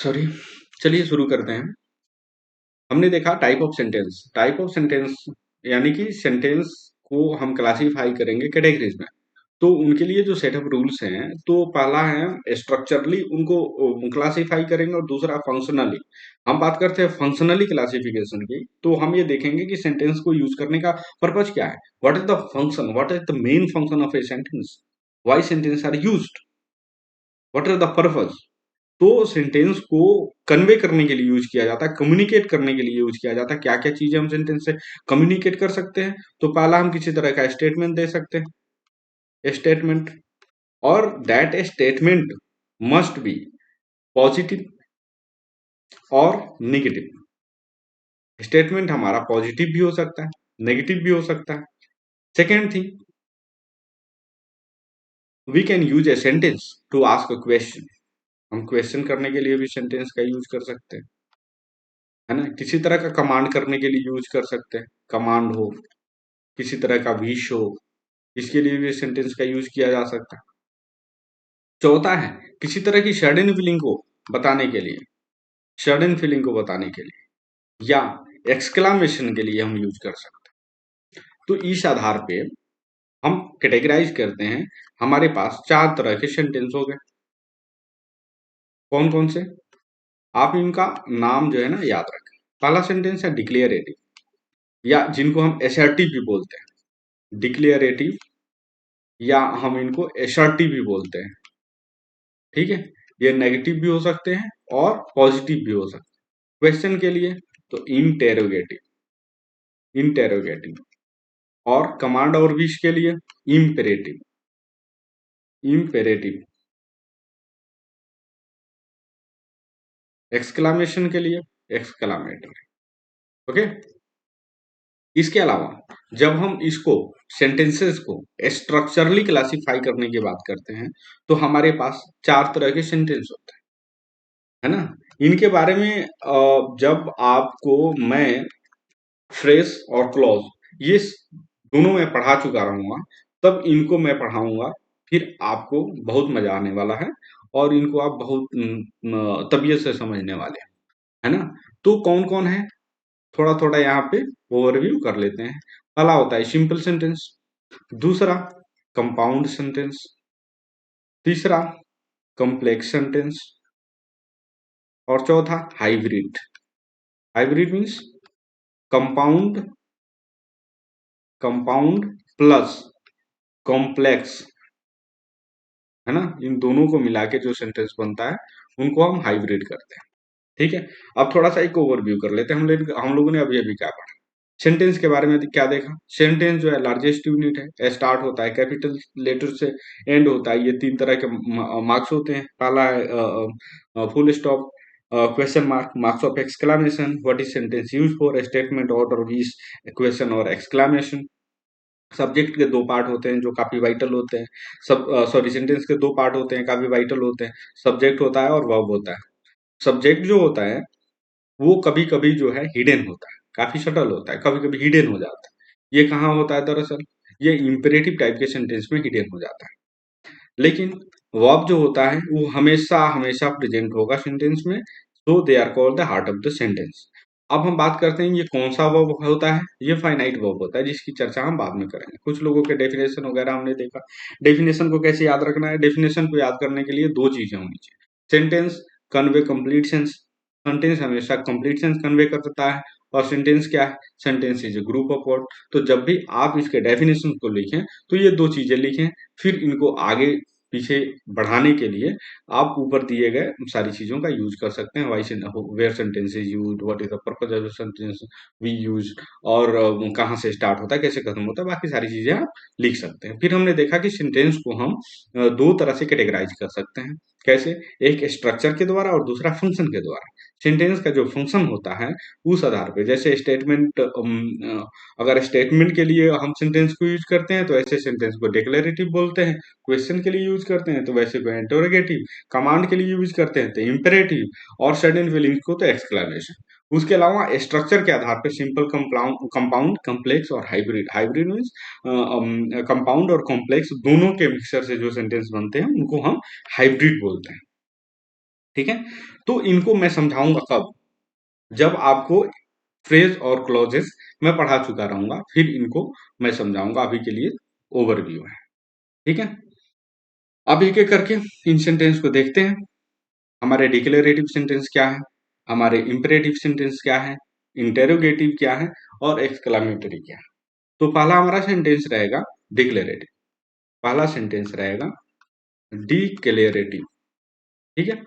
Sorry. चलिए शुरू करते हैं। हमने देखा टाइप ऑफ सेंटेंस यानी कि सेंटेंस को हम क्लासिफाई करेंगे कैटेगरीज में। तो उनके लिए जो सेट ऑफ रूल्स हैं, तो पहला है स्ट्रक्चरली उनको क्लासिफाई करेंगे और दूसरा फंक्शनली। हम बात करते हैं फंक्शनली क्लासिफिकेशन की, तो हम ये देखेंगे कि सेंटेंस को यूज करने का पर्पज क्या है। What is the function, what is the main function of a sentence, why sentence are used, what is the purpose. तो सेंटेंस को कन्वे करने के लिए यूज किया जाता है, कम्युनिकेट करने के लिए यूज किया जाता है। क्या क्या चीजें हम सेंटेंस से कम्युनिकेट कर सकते हैं। तो पहला हम किसी तरह का स्टेटमेंट दे सकते हैं, स्टेटमेंट, और that statement must be positive और नेगेटिव। स्टेटमेंट हमारा पॉजिटिव भी हो सकता है, नेगेटिव भी हो सकता है। Second thing, we can use a sentence to ask a question. हम क्वेश्चन करने के लिए भी सेंटेंस का यूज कर सकते हैं, है ना। किसी तरह का कमांड करने के लिए यूज कर सकते हैं, कमांड हो, किसी तरह का विश हो, इसके लिए भी सेंटेंस का यूज किया जा सकता है। चौथा है किसी तरह की सडन फीलिंग को बताने के लिए, सडन फीलिंग को बताने के लिए या एक्सक्लामेशन के लिए हम यूज कर सकते हैं। तो इस आधार पे हम कैटेगराइज करते हैं। हमारे पास चार तरह के सेंटेंस हो गए। कौन कौन से, आप इनका नाम जो है ना याद रखें। पहला सेंटेंस है डिक्लेयरेटिव, या जिनको हम एसर्टिव भी बोलते हैं। डिक्लेयरेटिव, या हम इनको एसर्टिव भी बोलते हैं। ठीक है, ये नेगेटिव भी हो सकते हैं और पॉजिटिव भी हो सकते हैं। क्वेश्चन के लिए तो इंटेरोगेटिव, इंटेरोगेटिव, और कमांड और विश के लिए इम्पेरेटिव, इम्पेरेटिव। एक्सक्लामेशन के लिए एक्सक्लामेटरी। ओके। इसके अलावा जब हम इसको सेंटेंसेस को स्ट्रक्चरली क्लासिफाई करने की बात करते हैं, तो हमारे पास चार तरह के सेंटेंस होते हैं, है ना। इनके बारे में जब आपको मैं फ्रेश और क्लॉज ये दोनों मैं पढ़ा चुका रहूंगा, तब इनको मैं पढ़ाऊंगा। फिर आपको बहुत मजा आने वाला है और इनको आप बहुत तबीयत से समझने वाले हैं, है ना। तो कौन कौन है, थोड़ा थोड़ा यहाँ पे ओवरव्यू कर लेते हैं। पहला होता है सिंपल सेंटेंस, दूसरा कंपाउंड सेंटेंस, तीसरा कॉम्प्लेक्स सेंटेंस, और चौथा hybrid. Hybrid means compound, compound plus complex, है ना। इन दोनों को मिला के जो सेंटेंस बनता है उनको हम हाइब्रिड करते हैं। ठीक है। अब थोड़ा सा एक ओवरव्यू कर लेते हैं। हम लोगों ने अभी अभी क्या पढ़ा, सेंटेंस के बारे में क्या देखा। सेंटेंस जो है लार्जेस्ट यूनिट है, स्टार्ट होता है कैपिटल लेटर से, एंड होता है। ये तीन तरह के मार्क्स होते हैं। पहला है full stop, question mark, marks of exclamation, what is sentence use for, statement, order, wish, question और एक्सक्लामेशन। सब्जेक्ट के दो पार्ट होते हैं जो काफी वाइटल होते हैं। सब सॉरी, सेंटेंस के दो पार्ट होते हैं काफी वाइटल होते हैं। सब्जेक्ट होता है और वर्ब होता है। सब्जेक्ट जो होता है वो कभी कभी जो है हिडन होता है, काफी सटल होता है, कभी कभी हिडन हो जाता है। ये कहाँ होता है दरअसल, ये इंपेरेटिव टाइप के सेंटेंस में हिडन हो जाता है। लेकिन वर्ब जो होता है वो हमेशा हमेशा प्रेजेंट होगा सेंटेंस में। So they are called the heart of the sentence. अब हम बात करते हैं ये कौन सा वर्ब होता है। ये फाइनाइट वर्ब होता है जिसकी चर्चा हम बाद में करेंगे। कुछ लोगों के डेफिनेशन वगैरह हमने देखा। डेफिनेशन को कैसे याद रखना है, डेफिनेशन को याद करने के लिए दो चीजें होनी चाहिए। Sentence convey complete sense, sentence हमेशा कंप्लीट सेंस कन्वे करता है। और सेंटेंस क्या है, sentence is a group of word. तो जब भी आप इसके डेफिनेशन को लिखें तो ये दो चीजें लिखें, फिर इनको आगे पीछे बढ़ाने के लिए आप ऊपर दिए गए सारी चीजों का यूज कर सकते हैं। Why where sentence is used, what is the purpose of sentence we use, और कहाँ से स्टार्ट होता है, कैसे खत्म होता है, बाकी सारी चीजें आप लिख सकते हैं। फिर हमने देखा कि सेंटेंस को हम दो तरह से कैटेगराइज कर सकते हैं। कैसे, एक स्ट्रक्चर के द्वारा और दूसरा फंक्शन के द्वारा। सेंटेंस का जो फंक्शन होता है उस आधार पे, जैसे स्टेटमेंट, अगर स्टेटमेंट के लिए हम सेंटेंस को यूज करते हैं तो ऐसे सेंटेंस को डिक्लेरेटिव बोलते हैं। क्वेश्चन के लिए यूज करते हैं तो वैसे को इंटरोगेटिव, कमांड के लिए यूज करते हैं तो इंपेरेटिव, और सडन फीलिंग्स को तो एक्सक्लेमेशन। उसके अलावा स्ट्रक्चर के आधार पर सिंपल, कंपाउंड, कॉम्प्लेक्स और हाइब्रिड। हाइब्रिड मीन्स कंपाउंड और कॉम्प्लेक्स दोनों के मिक्सर से जो सेंटेंस बनते हैं उनको हम हाइब्रिड बोलते हैं। ठीक है, तो इनको मैं समझाऊंगा कब, जब आपको फ्रेज और क्लॉजेस मैं पढ़ा चुका रहूंगा, फिर इनको मैं समझाऊंगा। अभी के लिए ओवरव्यू है। ठीक है, अब एक एक करके इन सेंटेंस को देखते हैं। हमारे डिक्लेरेटिव सेंटेंस क्या है, हमारे इंपेरेटिव सेंटेंस क्या है, इंटेरोगेटिव क्या है, और एक्सक्लामेटरी क्या है। तो पहला हमारा सेंटेंस रहेगा डिक्लेरेटिव। पहला सेंटेंस रहेगा डिक्लेरेटिव। ठीक है,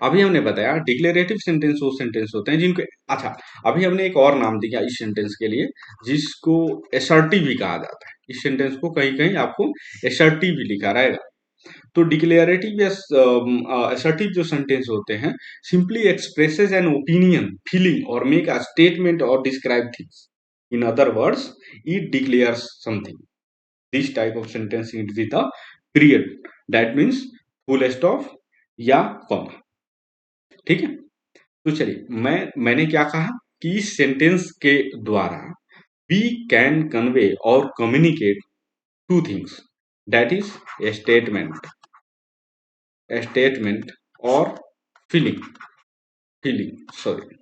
अभी हमने बताया डिक्लेरेटिव सेंटेंस वो सेंटेंस होते हैं जिनको, अच्छा, अभी हमने एक और नाम दिया इस सेंटेंस के लिए, जिसको एसर्टिव भी कहा जाता है। इस सेंटेंस को कहीं कहीं आपको एसर्टिव भी लिखा रहेगा। तो डिक्लेरेटिव या असर्टिव जो सेंटेंस होते हैं, simply expresses an opinion, feeling और मेक अ स्टेटमेंट और describe things. In other words, it declares something. This type of sentence is with the period, that means full stop या comma. ठीक है, तो चलिए मैंने क्या कहा कि इस सेंटेंस के द्वारा वी कैन कन्वे और communicate two things, that is statement और फीलिंग, सॉरी,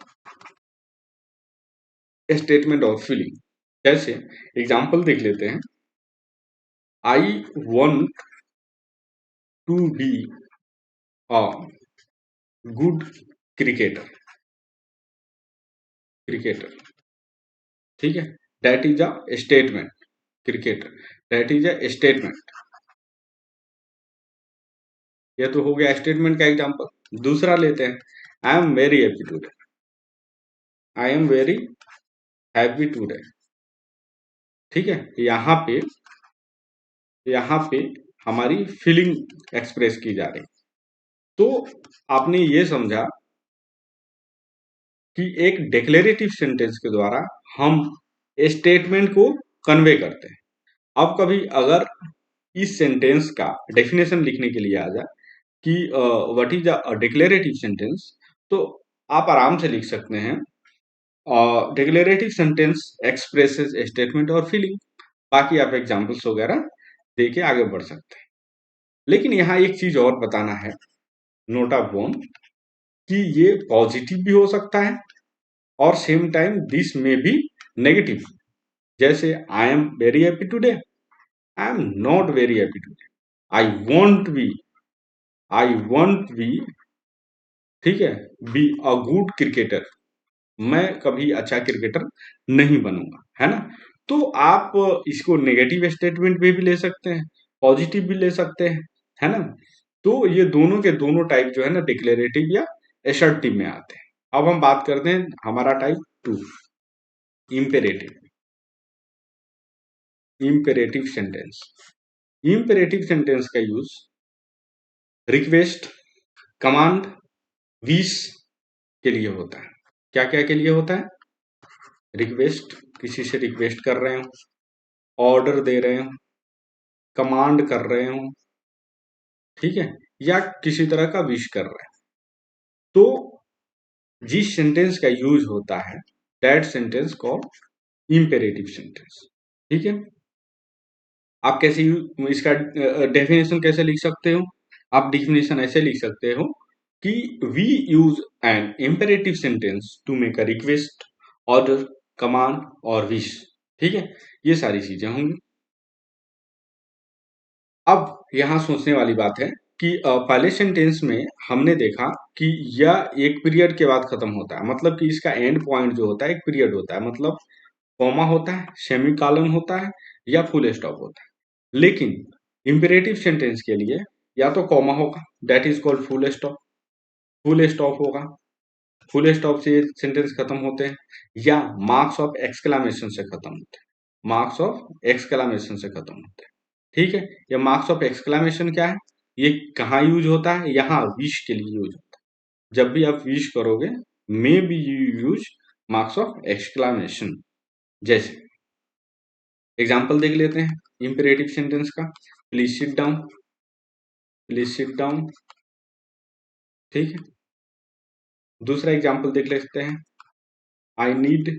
स्टेटमेंट और फीलिंग। जैसे एग्जाम्पल देख लेते हैं। I want to be a good cricketer, cricketer. ठीक है, that is a statement, cricketer, that is a statement. ये तो हो गया स्टेटमेंट का एग्जाम्पल। दूसरा लेते हैं, आई am very happy today, I am very happy today. ठीक है, यहाँ पे हमारी फीलिंग एक्सप्रेस की जा रही। तो आपने ये समझा कि एक डिक्लेरेटिव सेंटेंस के द्वारा हम स्टेटमेंट को कन्वे करते हैं। अब कभी अगर इस सेंटेंस का डेफिनेशन लिखने के लिए आ जाए कि what is a declarative sentence, तो आप आराम से लिख सकते हैं डिक्लेरेटिव सेंटेंस एक्सप्रेसेस स्टेटमेंट और फीलिंग। बाकी आप एग्जांपल्स वगैरह दे के आगे बढ़ सकते हैं। लेकिन यहाँ एक चीज और बताना है, नोट ऑफ वन, कि ये पॉजिटिव भी हो सकता है और सेम टाइम दिस में भी नेगेटिव। जैसे I am very happy today, I am not very happy today, I want be, I want be, ठीक है, बी अ गुड क्रिकेटर, मैं कभी अच्छा क्रिकेटर नहीं बनूंगा, है ना। तो आप इसको नेगेटिव स्टेटमेंट में भी ले सकते हैं, पॉजिटिव भी ले सकते हैं, है ना। तो ये दोनों के दोनों टाइप जो है ना, डिक्लेरेटिव या एसर्टिव में आते हैं। अब हम बात करते हैं हमारा type two, imperative. Imperative sentence, imperative sentence का यूज रिक्वेस्ट, कमांड, विश के लिए होता है। क्या क्या के लिए होता है? रिक्वेस्ट, किसी से रिक्वेस्ट कर रहे हो, ऑर्डर दे रहे हो, कमांड कर रहे हो, ठीक है, या किसी तरह का विश कर रहे हैं। तो जिस सेंटेंस का यूज होता है, that sentence called imperative sentence. ठीक है, आप कैसे इसका डेफिनेशन कैसे लिख सकते हो? आप डेफिनेशन ऐसे लिख सकते हो कि we use an imperative sentence to make a request, order, command और विश। ठीक है, ये सारी चीजें होंगी। अब यहाँ सोचने वाली बात है कि पहले सेंटेंस में हमने देखा कि यह एक पीरियड के बाद खत्म होता है, मतलब कि इसका एंड पॉइंट जो होता है एक पीरियड होता है, मतलब कॉमा होता है, सेमीकोलन होता है, या फुल स्टॉप होता है। लेकिन इंपेरेटिव सेंटेंस के लिए या तो कॉमा होगा, that is called full stop, full stop होगा, फुल स्टॉप से सेंटेंस खत्म होते हैं, या मार्क्स ऑफ एक्सक्लामेशन से खत्म होते हैं, मार्क्स ऑफ एक्सक्लामेशन से खत्म होते हैं। ठीक है, ये मार्क्स ऑफ एक्सक्लामेशन क्या है? ये कहाँ यूज होता है? यहाँ विश के लिए यूज होता है। जब भी आप विश करोगे, maybe you use marks of exclamation. जैसे एग्जाम्पल देख लेते हैं इंपेरेटिव सेंटेंस का। Please sit down, please sit down. ठीक है, दूसरा एग्जाम्पल देख लेते हैं, I need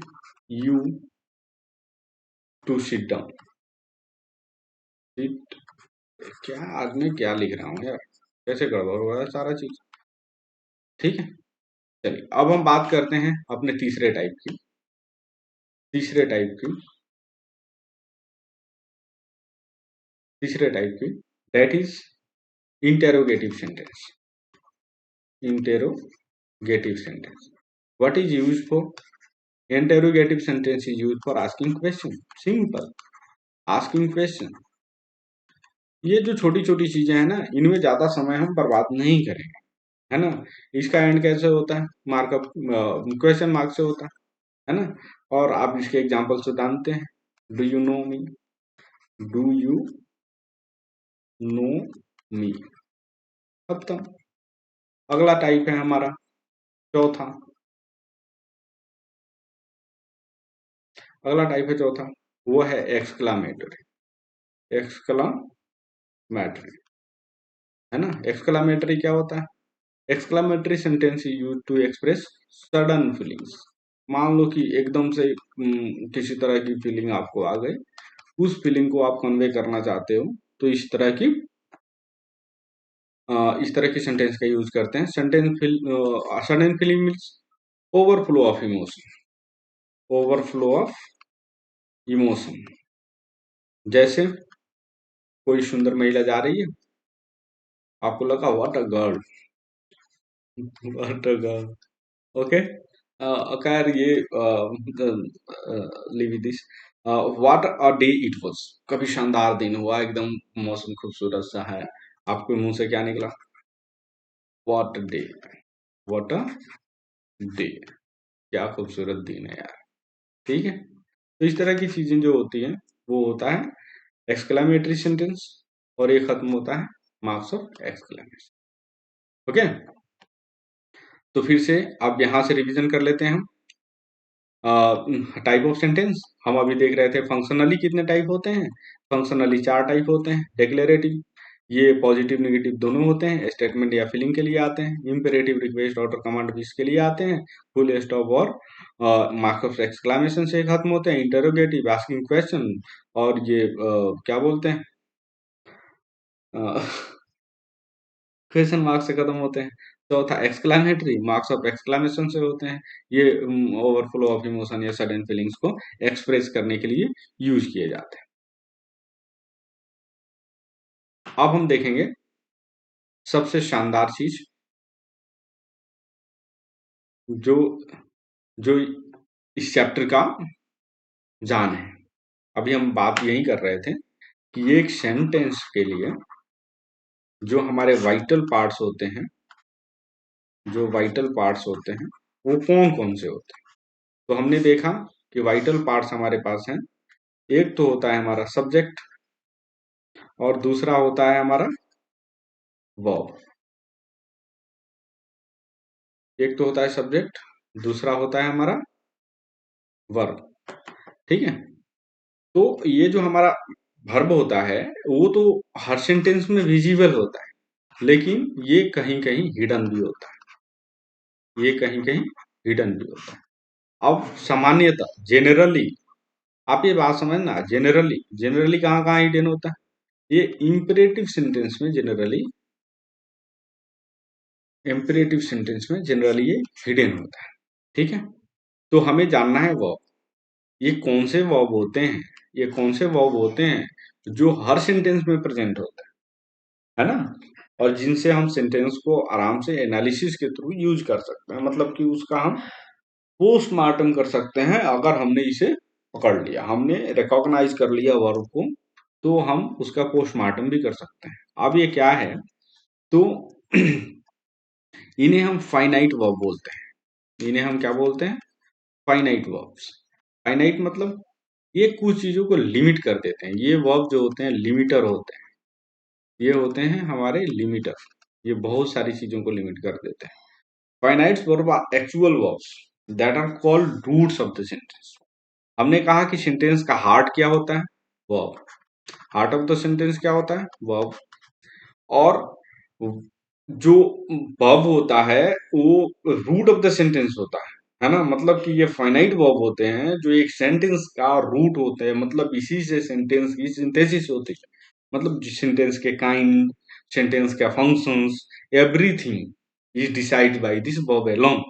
you to sit down. Sit, क्या आज मैं क्या लिख रहा हूँ यार, कैसे गड़बड़ हो रहा है सारा चीज। ठीक है। चलिए अब हम बात करते हैं अपने तीसरे टाइप की तीसरे टाइप की that is interrogative sentence. Interrogative sentence what is use for? Interrogative sentence is use for asking question. Simple, asking question. ये जो छोटी छोटी चीजें हैं ना, इनमें ज्यादा समय हम बर्बाद नहीं करेंगे, है ना। इसका एंड कैसे होता है? मार्कअप, क्वेश्चन मार्क से होता है ना। और आप इसके एग्जाम्पल से जानते हैं, do you know me, do you know me, खत्म। अगला टाइप है हमारा चौथा। अगला टाइप है चौथा, वो है एक्सक्लामेटरी। एक्सक्लामेटरी, है ना। एक्सक्लामेटरी क्या होता है? Exclamatory sentence is used to express sudden feelings. मान लो कि एकदम से किसी तरह की फीलिंग आपको आ गई, उस फीलिंग को आप कन्वे करना चाहते हो, तो इस तरह की सेंटेंस का यूज करते हैं। Sudden feeling means overflow of emotion. Overflow of emotion, जैसे कोई सुंदर महिला जा रही है, आपको लगा what a girl, what a girl, okay. खैर ये live this, what a day it was. कभी शानदार दिन हुआ, एकदम मौसम खूबसूरत सा है, आपके मुंह से क्या निकला? What a day, what a day, क्या खूबसूरत दिन है यार। ठीक है। तो इस तरह की चीजें जो होती हैं, वो होता है एक्सक्लेमेटरी सेंटेंस, और ये खत्म होता है मार्क्स ऑफ एक्सक्लेमेशन। ओके। तो फिर से अब यहां से रिवीजन कर लेते हैं हम। टाइप ऑफ सेंटेंस हम अभी देख रहे थे, फंक्शनली कितने टाइप होते हैं? फंक्शनली 4 टाइप होते हैं। डिक्लेरेटिव, ये पॉजिटिव नेगेटिव दोनों होते हैं, स्टेटमेंट या फीलिंग के लिए आते हैं। इम्पेरेटिव, रिक्वेस्ट, ऑर्डर, कमांड भी इसके लिए आते हैं। फुल स्टॉप और मार्क्स ऑफ एक्सक्लेमेशन से खत्म होते हैं। इंटरोगेटिव, आस्किंग क्वेश्चन, और ये क्या बोलते हैं, क्वेश्चन मार्क से खत्म होते हैं। चौथा एक्सक्लेमेटरी, मार्क्स ऑफ एक्सक्लेमेशन से होते हैं। ये ओवरफ्लो ऑफ इमोशन या सडन फीलिंग्स को एक्सप्रेस करने के लिए यूज किए जाते हैं। अब हम देखेंगे सबसे शानदार चीज, जो जो इस चैप्टर का जान है। अभी हम बात यही कर रहे थे कि एक सेंटेंस के लिए जो हमारे वाइटल पार्ट्स होते हैं, जो वाइटल पार्ट्स होते हैं, वो कौन कौन से होते हैं। तो हमने देखा कि वाइटल पार्ट्स हमारे पास हैं। एक तो होता है हमारा सब्जेक्ट, और दूसरा होता है हमारा वर्ब। एक तो होता है सब्जेक्ट, दूसरा होता है हमारा वर्ब। ठीक है। तो ये जो हमारा वर्ब होता है, वो तो हर सेंटेंस में विजिबल होता है, लेकिन ये कहीं कहीं हिडन भी होता है। ये कहीं कहीं हिडन भी होता है। अब सामान्यतः जेनरली, आप ये बात समझना, जेनरली जेनरली कहाँ कहाँ हिडन होता है? ये इंपेरेटिव सेंटेंस में जनरली, इंपेरेटिव सेंटेंस में जनरली ये हिडन होता है। ठीक है। तो हमें जानना है वर्ब, ये कौन से वर्ब होते हैं, ये कौन से वर्ब होते हैं जो हर सेंटेंस में प्रेजेंट होते हैं, है ना, और जिनसे हम सेंटेंस को आराम से एनालिसिस के थ्रू यूज कर सकते हैं। मतलब कि उसका हम पोस्टमार्टम कर सकते हैं। अगर हमने इसे पकड़ लिया, हमने रिकॉग्नाइज कर लिया वर्ब को, तो हम उसका पोस्टमार्टम भी कर सकते हैं। अब ये क्या है, तो इन्हें हम फाइनाइट वर्ब बोलते हैं। इन्हें हम क्या बोलते हैं? Finite verbs. फाइनाइट मतलब ये कुछ चीजों को लिमिट कर देते हैं। ये वर्ब जो होते हैं लिमिटर होते हैं। ये होते हैं हमारे लिमिटर, ये बहुत सारी चीजों को लिमिट कर देते हैं। Finite verb are actual verbs that are called roots of the sentence. हमने कहा कि सेंटेंस का हार्ट क्या होता है? Verb. Heart of the sentence क्या होता है? वर्ब। और जो वर्ब होता है वो रूट ऑफ द सेंटेंस होता है ना। मतलब कि ये फाइनाइट वर्ब होते हैं जो एक सेंटेंस का रूट होते हैं। मतलब इसी से सेंटेंस की सिंथेसिस होती है। मतलब सेंटेंस के काइंड, सेंटेंस के functions, everything is decide by this verb alone.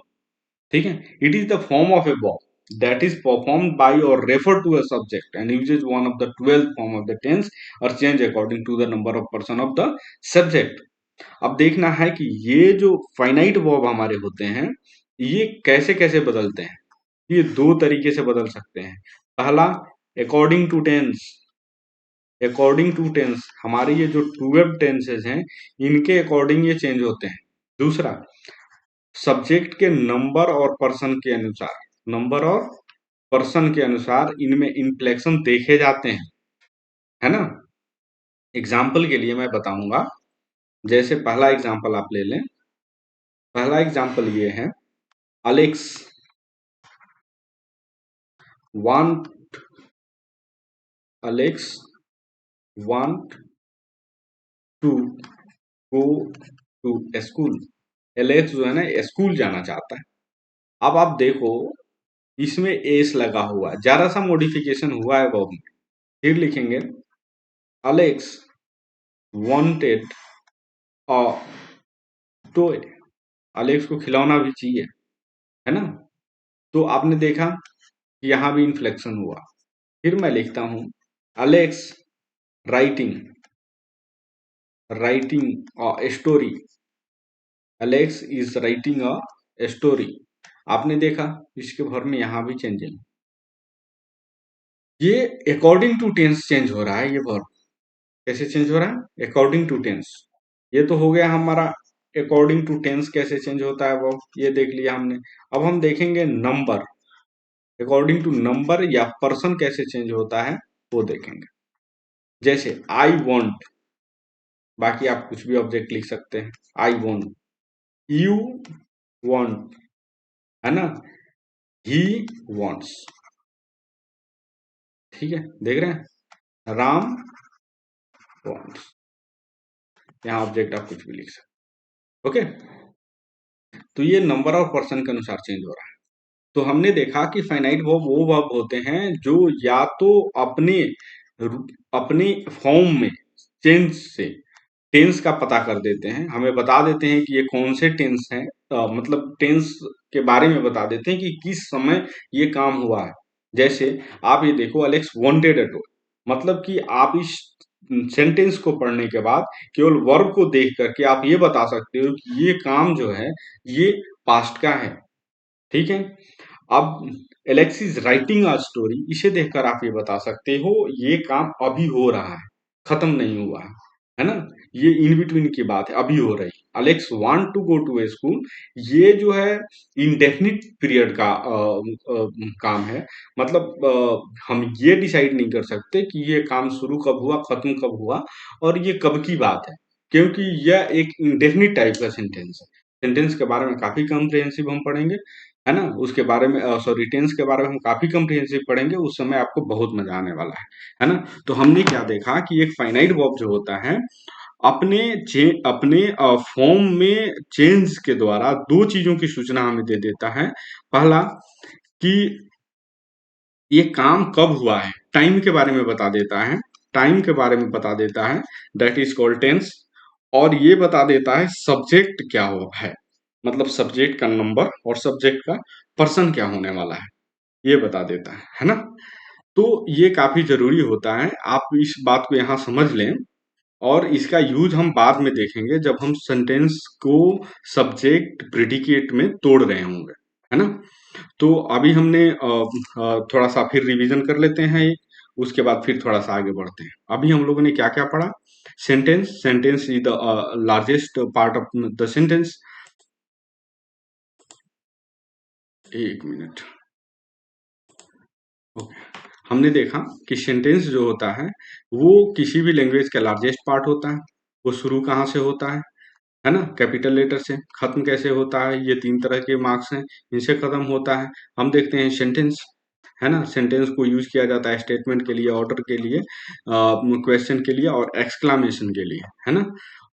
ठीक है, it is the form of a verb that is performed by और refer to a subject and uses one of the 12 form of the tense और change according to the number of person of the subject. अब देखना है कि ये जो finite verb हमारे होते हैं ये कैसे कैसे बदलते हैं। ये दो तरीके से बदल सकते हैं। पहला, according to tense. According to tense, हमारे ये जो 12 टेंसेज हैं इनके अकॉर्डिंग ये चेंज होते हैं। दूसरा, सब्जेक्ट के नंबर और पर्सन के अनुसार, नंबर और पर्सन के अनुसार इनमें इन्फ्लेक्शन देखे जाते हैं, है ना। एग्जाम्पल के लिए मैं बताऊंगा, जैसे पहला एग्जाम्पल आप ले लें। पहला एग्जाम्पल ये है, Alex want, Alex want to go to school. Alex जो है ना स्कूल जाना चाहता है। अब आप देखो इसमें एस लगा हुआ है, जरा सा मॉडिफिकेशन हुआ है वर्ब में। फिर लिखेंगे Alex wanted a toy. Alex को खिलौना भी चाहिए, है ना। तो आपने देखा कि यहां भी इन्फ्लेक्शन हुआ। फिर मैं लिखता हूं Alex writing, writing a story. Alex is writing a story. आपने देखा इसके भर में यहां भी चेंजिंग। ये अकॉर्डिंग टू टेंस चेंज हो रहा है। ये वर्ब कैसे चेंज हो रहा है, अकॉर्डिंग टू टेंस। ये तो हो गया हमारा अकॉर्डिंग टू टेंस कैसे चेंज होता है वर्ब, ये देख लिया हमने। अब हम देखेंगे नंबर, अकॉर्डिंग टू नंबर या पर्सन कैसे चेंज होता है वो देखेंगे। जैसे आई वॉन्ट, बाकी आप कुछ भी ऑब्जेक्ट लिख सकते हैं। आई वॉन्ट, यू वॉन्ट, है ना, ही वॉन्ट्स। ठीक है, देख रहे हैं, राम वॉन्ट्स। यहाँ ऑब्जेक्ट आप कुछ भी लिख सकते। ओके, तो ये नंबर और पर्सन के अनुसार चेंज हो रहा है। तो हमने देखा कि फाइनाइट वर्ब वो वर्ब होते हैं जो या तो अपने अपने फॉर्म में चेंज से टेंस का पता कर देते हैं, हमें बता देते हैं कि ये कौन से टेंस हैं, मतलब टेंस के बारे में बता देते हैं कि किस समय ये काम हुआ है। जैसे आप ये देखो, अलेक्स वांटेड अ टॉय, मतलब कि आप इस सेंटेंस को पढ़ने के बाद केवल वर्ब को देख करके आप ये बता सकते हो कि ये काम जो है ये पास्ट का है। ठीक है, अब Alex is writing a story, इसे देखकर आप ये बता सकते हो ये काम अभी हो रहा है, खत्म नहीं हुआ है ना। ये इन बिटवीन की बात है, अभी हो रही। Alex want to go to a school, ये जो है इंडेफिनिट पीरियड का काम है। मतलब हम ये डिसाइड नहीं कर सकते कि ये काम शुरू कब हुआ, खत्म कब हुआ, और ये कब की बात है, क्योंकि यह एक इंडेफिनिट टाइप का सेंटेंस है। सेंटेंस के बारे में काफी कॉम्प्रिहेंसिव हम पढ़ेंगे, है ना। उसके बारे में सॉरी, टेंस के बारे में हम काफी कॉम्प्रिहेंसिव पढ़ेंगे, उस समय आपको बहुत मजा आने वाला है ना। तो हमने क्या देखा कि एक फाइनाइट वर्ब जो होता है अपने अपने फॉर्म में चेंज के द्वारा दो चीजों की सूचना हमें दे देता है। पहला, कि ये काम कब हुआ है, टाइम के बारे में बता देता है, टाइम के बारे में बता देता है, दैट इज कॉल्ड टेंस। और ये बता देता है सब्जेक्ट क्या हो है, मतलब सब्जेक्ट का नंबर और सब्जेक्ट का पर्सन क्या होने वाला है, ये बता देता है ना। तो ये काफी जरूरी होता है, आप इस बात को यहाँ समझ लें। और इसका यूज हम बाद में देखेंगे जब हम सेंटेंस को सब्जेक्ट प्रेडिकेट में तोड़ रहे होंगे, है ना। तो अभी हमने थोड़ा सा फिर रिवीजन कर लेते हैं ये, उसके बाद फिर थोड़ा सा आगे बढ़ते हैं। अभी हम लोगों ने क्या क्या पढ़ा। Sentence, sentence is the largest part of the sentence. एक मिनट, ओके। हमने देखा कि सेंटेंस जो होता है वो किसी भी लैंग्वेज का लार्जेस्ट पार्ट होता है। वो शुरू कहाँ से होता है ना, कैपिटल लेटर से। खत्म कैसे होता है, ये तीन तरह के मार्क्स हैं, इनसे खत्म होता है। हम देखते हैं सेंटेंस, है ना। सेंटेंस को यूज किया जाता है स्टेटमेंट के लिए, ऑर्डर के लिए, क्वेश्चन के लिए और एक्सक्लामेशन के लिए, है ना।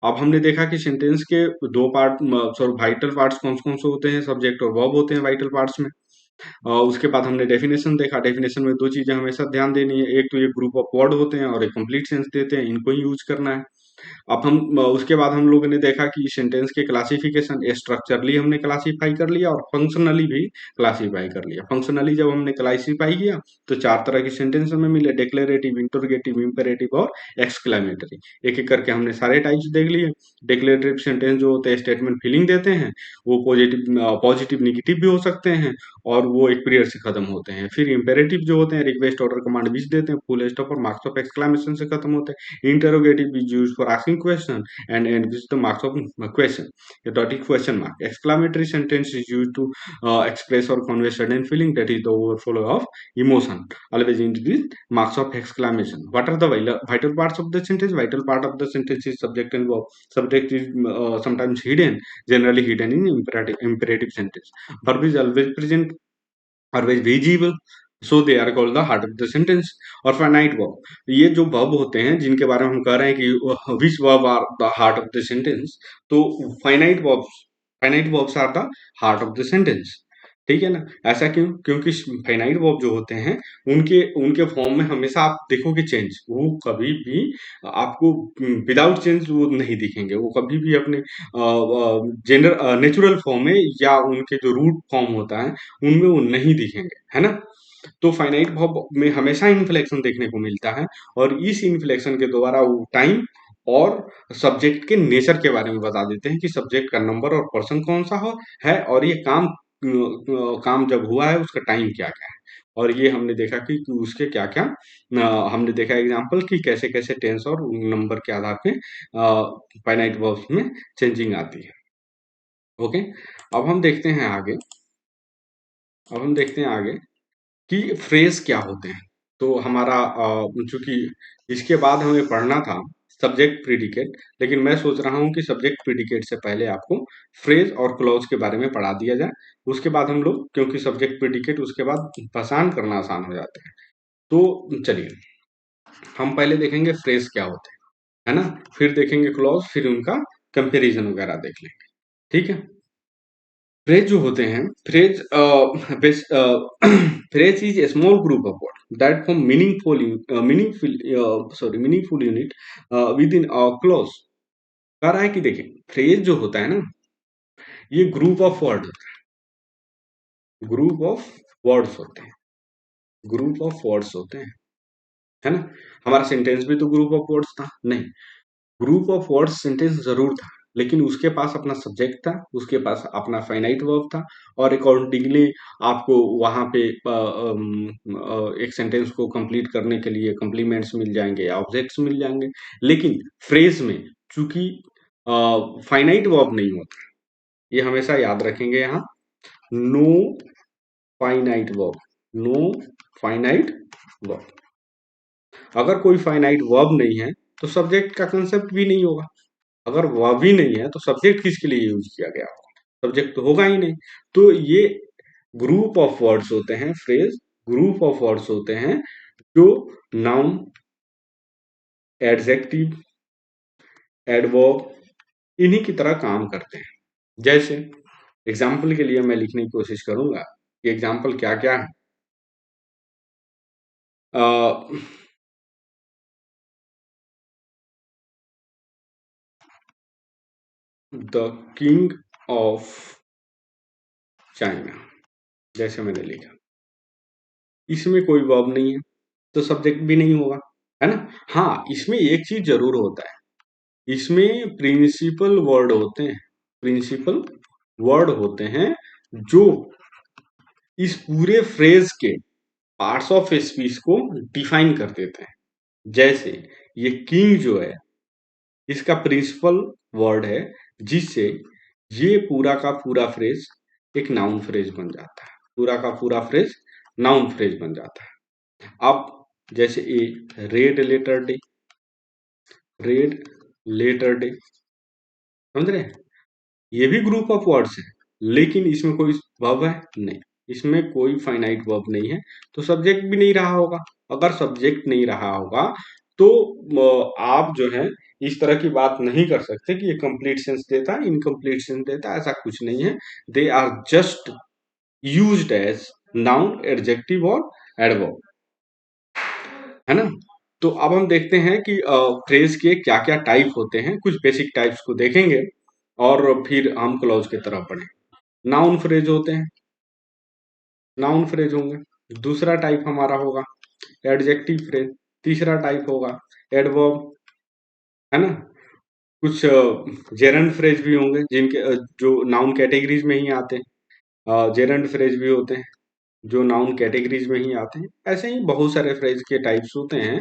अब हमने देखा कि सेंटेंस के दो पार्ट, सॉरी वाइटल पार्ट्स कौन कौन से होते हैं, सब्जेक्ट और वर्ब होते हैं वाइटल पार्ट्स में। उसके बाद हमने डेफिनेशन देखा। डेफिनेशन में दो चीजें हमेशा ध्यान देनी है, एक तो ये ग्रुप ऑफ वर्ड होते हैं और एक कंप्लीट सेंस देते हैं, इनको ही यूज करना है। अब हम उसके बाद हम लोगों ने देखा कि सेंटेंस के क्लासिफिकेशन स्ट्रक्चरली हमने क्लासिफाई कर लिया और फंक्शनली भी क्लासिफाई कर लिया। फंक्शनली जब हमने क्लासिफाई किया तो चार तरह के सेंटेंस हमें मिले, डिक्लेरेटिव, इंटरोगेटिव, इंपेरेटिव और एक्सक्लेमेटरी। एक एक करके हमने सारे टाइप्स देख लिए। डिक्लेरेटिव सेंटेंस जो होते हैं स्टेटमेंट फीलिंग देते हैं, वो पॉजिटिव निगेटिव भी हो सकते हैं और वो एक पीरियड से खत्म होते हैं। फिर इंपेरेटिव जो होते हैं रिक्वेस्ट, ऑर्डर, कमांड, विच देते हैं, फुल स्टॉप और मार्क्स ऑफ एक्सक्लेमेशन से खत्म होते हैं। Interrogative is used for asking question and end with the marks of question, a dotted question mark. Exclamatory sentence is used to express or convey sudden feeling, that is the overflow of emotion, always ended with marks of exclamation. What are the vital parts of the sentence? Vital part of the sentence is subject and verb. Subject is sometimes hidden, generally hidden in imperative sentence. Verb is always present, always visible, so they are called the heart of the sentence. और finite verb, ये जो verb होते हैं जिनके बारे में हम कह रहे हैं कि which verb are the heart of the sentence, तो finite verbs are the heart of the sentence. ठीक है ना? ऐसा क्यों? क्योंकि फाइनाइट वर्ब जो होते हैं उनके उनके फॉर्म में हमेशा आप देखोगे चेंज, वो कभी भी आपको विदाउट चेंज वो नहीं दिखेंगे, वो कभी भी अपने नेचुरल फॉर्म में या उनके जो रूट फॉर्म होता है उनमें वो नहीं दिखेंगे, है ना? तो फाइनाइट वर्ब में हमेशा इन्फ्लेक्शन देखने को मिलता है और इस इन्फ्लेक्शन के द्वारा वो टाइम और सब्जेक्ट के नेचर के बारे में बता देते हैं कि सब्जेक्ट का नंबर और पर्सन कौन सा हो है और ये काम जब हुआ है उसका टाइम क्या क्या है। और ये हमने देखा कि उसके क्या क्या हमने देखा एग्जांपल कि कैसे कैसे टेंस और नंबर के आधार पे फाइनाइट वर्ब्स में चेंजिंग आती है। ओके, अब हम देखते हैं आगे। अब हम देखते हैं आगे कि फ्रेज क्या होते हैं। तो हमारा चूंकि इसके बाद हमें पढ़ना था सब्जेक्ट प्रीडिकेट, लेकिन मैं सोच रहा हूँ कि सब्जेक्ट प्रीडिकेट से पहले आपको फ्रेज और क्लॉज के बारे में पढ़ा दिया जाए। उसके बाद हम लोग, क्योंकि सब्जेक्ट प्रीडिकेट उसके बाद पहचान करना आसान हो जाता है। तो चलिए हम पहले देखेंगे फ्रेज क्या होते हैं, है ना? फिर देखेंगे क्लॉज, फिर उनका कंपेरिजन वगैरह देख लेंगे। ठीक है? फ्रेज जो होते हैं, phrase phrase is a small group of word that form meaningful unit with in close. कह रहा है कि देखिए फ्रेज जो होता है ना, ये group of word, group of words होते हैं, ग्रुप ऑफ वर्ड्स होते हैं, है ना? हमारा सेंटेंस भी तो ग्रुप ऑफ वर्ड्स था नहीं? ग्रुप ऑफ वर्ड्स सेंटेंस जरूर था, लेकिन उसके पास अपना सब्जेक्ट था, उसके पास अपना फाइनाइट वर्ब था और अकॉर्डिंगली आपको वहां पे एक सेंटेंस को कंप्लीट करने के लिए कम्प्लीमेंट्स मिल जाएंगे, ऑब्जेक्ट्स मिल जाएंगे। लेकिन फ्रेज में चूंकि फाइनाइट वर्ब नहीं होता, ये हमेशा याद रखेंगे यहाँ, no finite verb, no finite verb. अगर कोई फाइनाइट वर्ब नहीं है तो सब्जेक्ट का कंसेप्ट भी नहीं होगा। अगर वर्ब ही नहीं है तो सब्जेक्ट किसके लिए यूज किया गया होगा? सब्जेक्ट तो होगा ही नहीं। तो ये ग्रुप ऑफ वर्ड्स होते हैं, फ्रेज ग्रुप ऑफ वर्ड्स होते हैं जो नाउन, एडजेक्टिव, एडवर्ब इन्हीं की तरह काम करते हैं। जैसे एग्जाम्पल के लिए मैं लिखने की कोशिश करूंगा कि एग्जाम्पल क्या क्या है। द किंग ऑफ चाइना, जैसे मैंने लिखा, इसमें कोई वर्ब नहीं है तो सब्जेक्ट भी नहीं होगा, है ना? हाँ, इसमें एक चीज जरूर होता है, इसमें प्रिंसिपल वर्ड होते हैं, प्रिंसिपल वर्ड होते हैं जो इस पूरे फ्रेज के पार्ट्स ऑफ स्पीच को डिफाइन कर देते हैं। जैसे ये किंग जो है, इसका प्रिंसिपल वर्ड है जिससे ये पूरा का पूरा फ्रेज एक नाउन फ्रेज बन जाता है, पूरा का पूरा फ्रेज नाउन फ्रेज बन जाता है। अब जैसे a red letter day, red letter day, समझ रहे हैं? ये भी ग्रुप ऑफ वर्ड्स है, लेकिन इसमें कोई वर्ब है नहीं, इसमें कोई फाइनाइट वर्ब नहीं है, तो सब्जेक्ट भी नहीं रहा होगा। अगर सब्जेक्ट नहीं रहा होगा तो आप जो है इस तरह की बात नहीं कर सकते कि ये कंप्लीट सेंस देता है, इनकम्प्लीट सेंस देता है, ऐसा कुछ नहीं है। They are just used as noun, adjective और एडवर्ब, है ना? तो अब हम देखते हैं कि फ्रेज के क्या क्या टाइप होते हैं, कुछ बेसिक टाइप्स को देखेंगे और फिर हम क्लॉज की तरफ बढ़े। नाउन फ्रेज होते हैं, नाउन फ्रेज होंगे। दूसरा टाइप हमारा होगा एडजेक्टिव फ्रेज। तीसरा टाइप होगा एडवर्ब, है ना। कुछ जेरंड फ्रेज भी होंगे जिनके जो नाउन कैटेगरीज में ही आते हैं। जेरंड फ्रेज भी होते हैं जो नाउन कैटेगरीज में ही आते हैं। ऐसे ही बहुत सारे फ्रेज के टाइप्स होते हैं,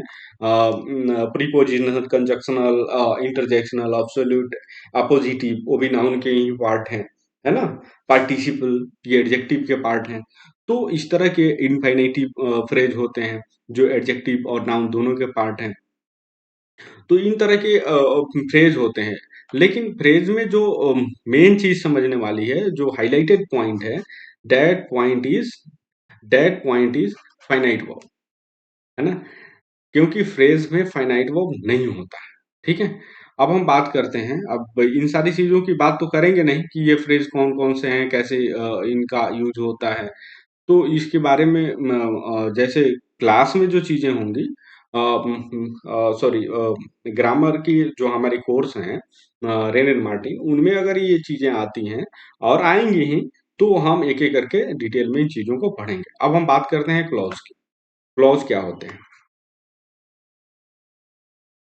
प्रीपोजिशनल, कंजक्शनल, इंटरजेक्शनल, अब्सोल्यूट, अपोजिटिव, वो भी नाउन के ही पार्ट हैं, है ना। पार्टिसिपल, ये एडजेक्टिव के पार्ट हैं। तो इस तरह के इनफाइनेटिव फ्रेज होते हैं जो एडजेक्टिव और नाउन दोनों के पार्ट हैं। तो इन तरह के फ्रेज होते हैं। लेकिन फ्रेज में जो मेन चीज समझने वाली है, जो हाईलाइटेड पॉइंट है, that point is that point is finite verb, है ना। क्योंकि फ्रेज में फाइनाइट वर्ब नहीं होता है। ठीक है। अब हम बात करते हैं, अब इन सारी चीजों की बात तो करेंगे नहीं कि ये फ्रेज कौन कौन से हैं, कैसे इनका यूज होता है। तो इसके बारे में जैसे क्लास में जो चीजें होंगी, सॉरी, ग्रामर की जो हमारी कोर्स हैं रेन एंड मार्टिन, उनमें अगर ये चीजें आती हैं और आएंगी ही, तो हम एक एक करके डिटेल में इन चीजों को पढ़ेंगे। अब हम बात करते हैं क्लॉज की। क्लॉज क्या होते हैं?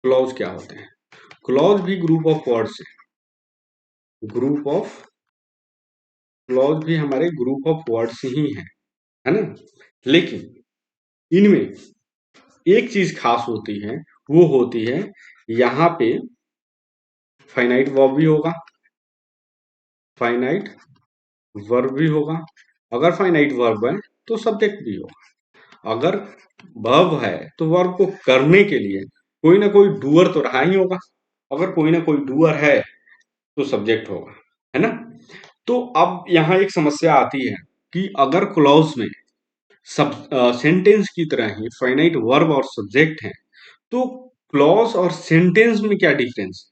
क्लॉज क्या होते हैं? क्लॉज भी ग्रुप ऑफ वर्ड्स है। ग्रुप ऑफ क्लॉज भी हमारे ग्रुप ऑफ वर्ड्स ही हैं, है ना। लेकिन इनमें एक चीज खास होती है, वो होती है यहाँ पे फाइनाइट वर्ब भी होगा, फाइनाइट वर्ब भी होगा। अगर फाइनाइट वर्ब है तो सब्जेक्ट भी होगा। अगर वर्ब है तो वर्ब को करने के लिए कोई ना कोई डूअर तो रहा ही होगा। अगर कोई ना कोई डूअर है तो सब्जेक्ट होगा, है ना। तो अब यहाँ एक समस्या आती है कि अगर क्लॉज में सब सेंटेंस की तरह ही फाइनाइट वर्ब और सब्जेक्ट है, तो क्लॉज और सेंटेंस में क्या डिफरेंस?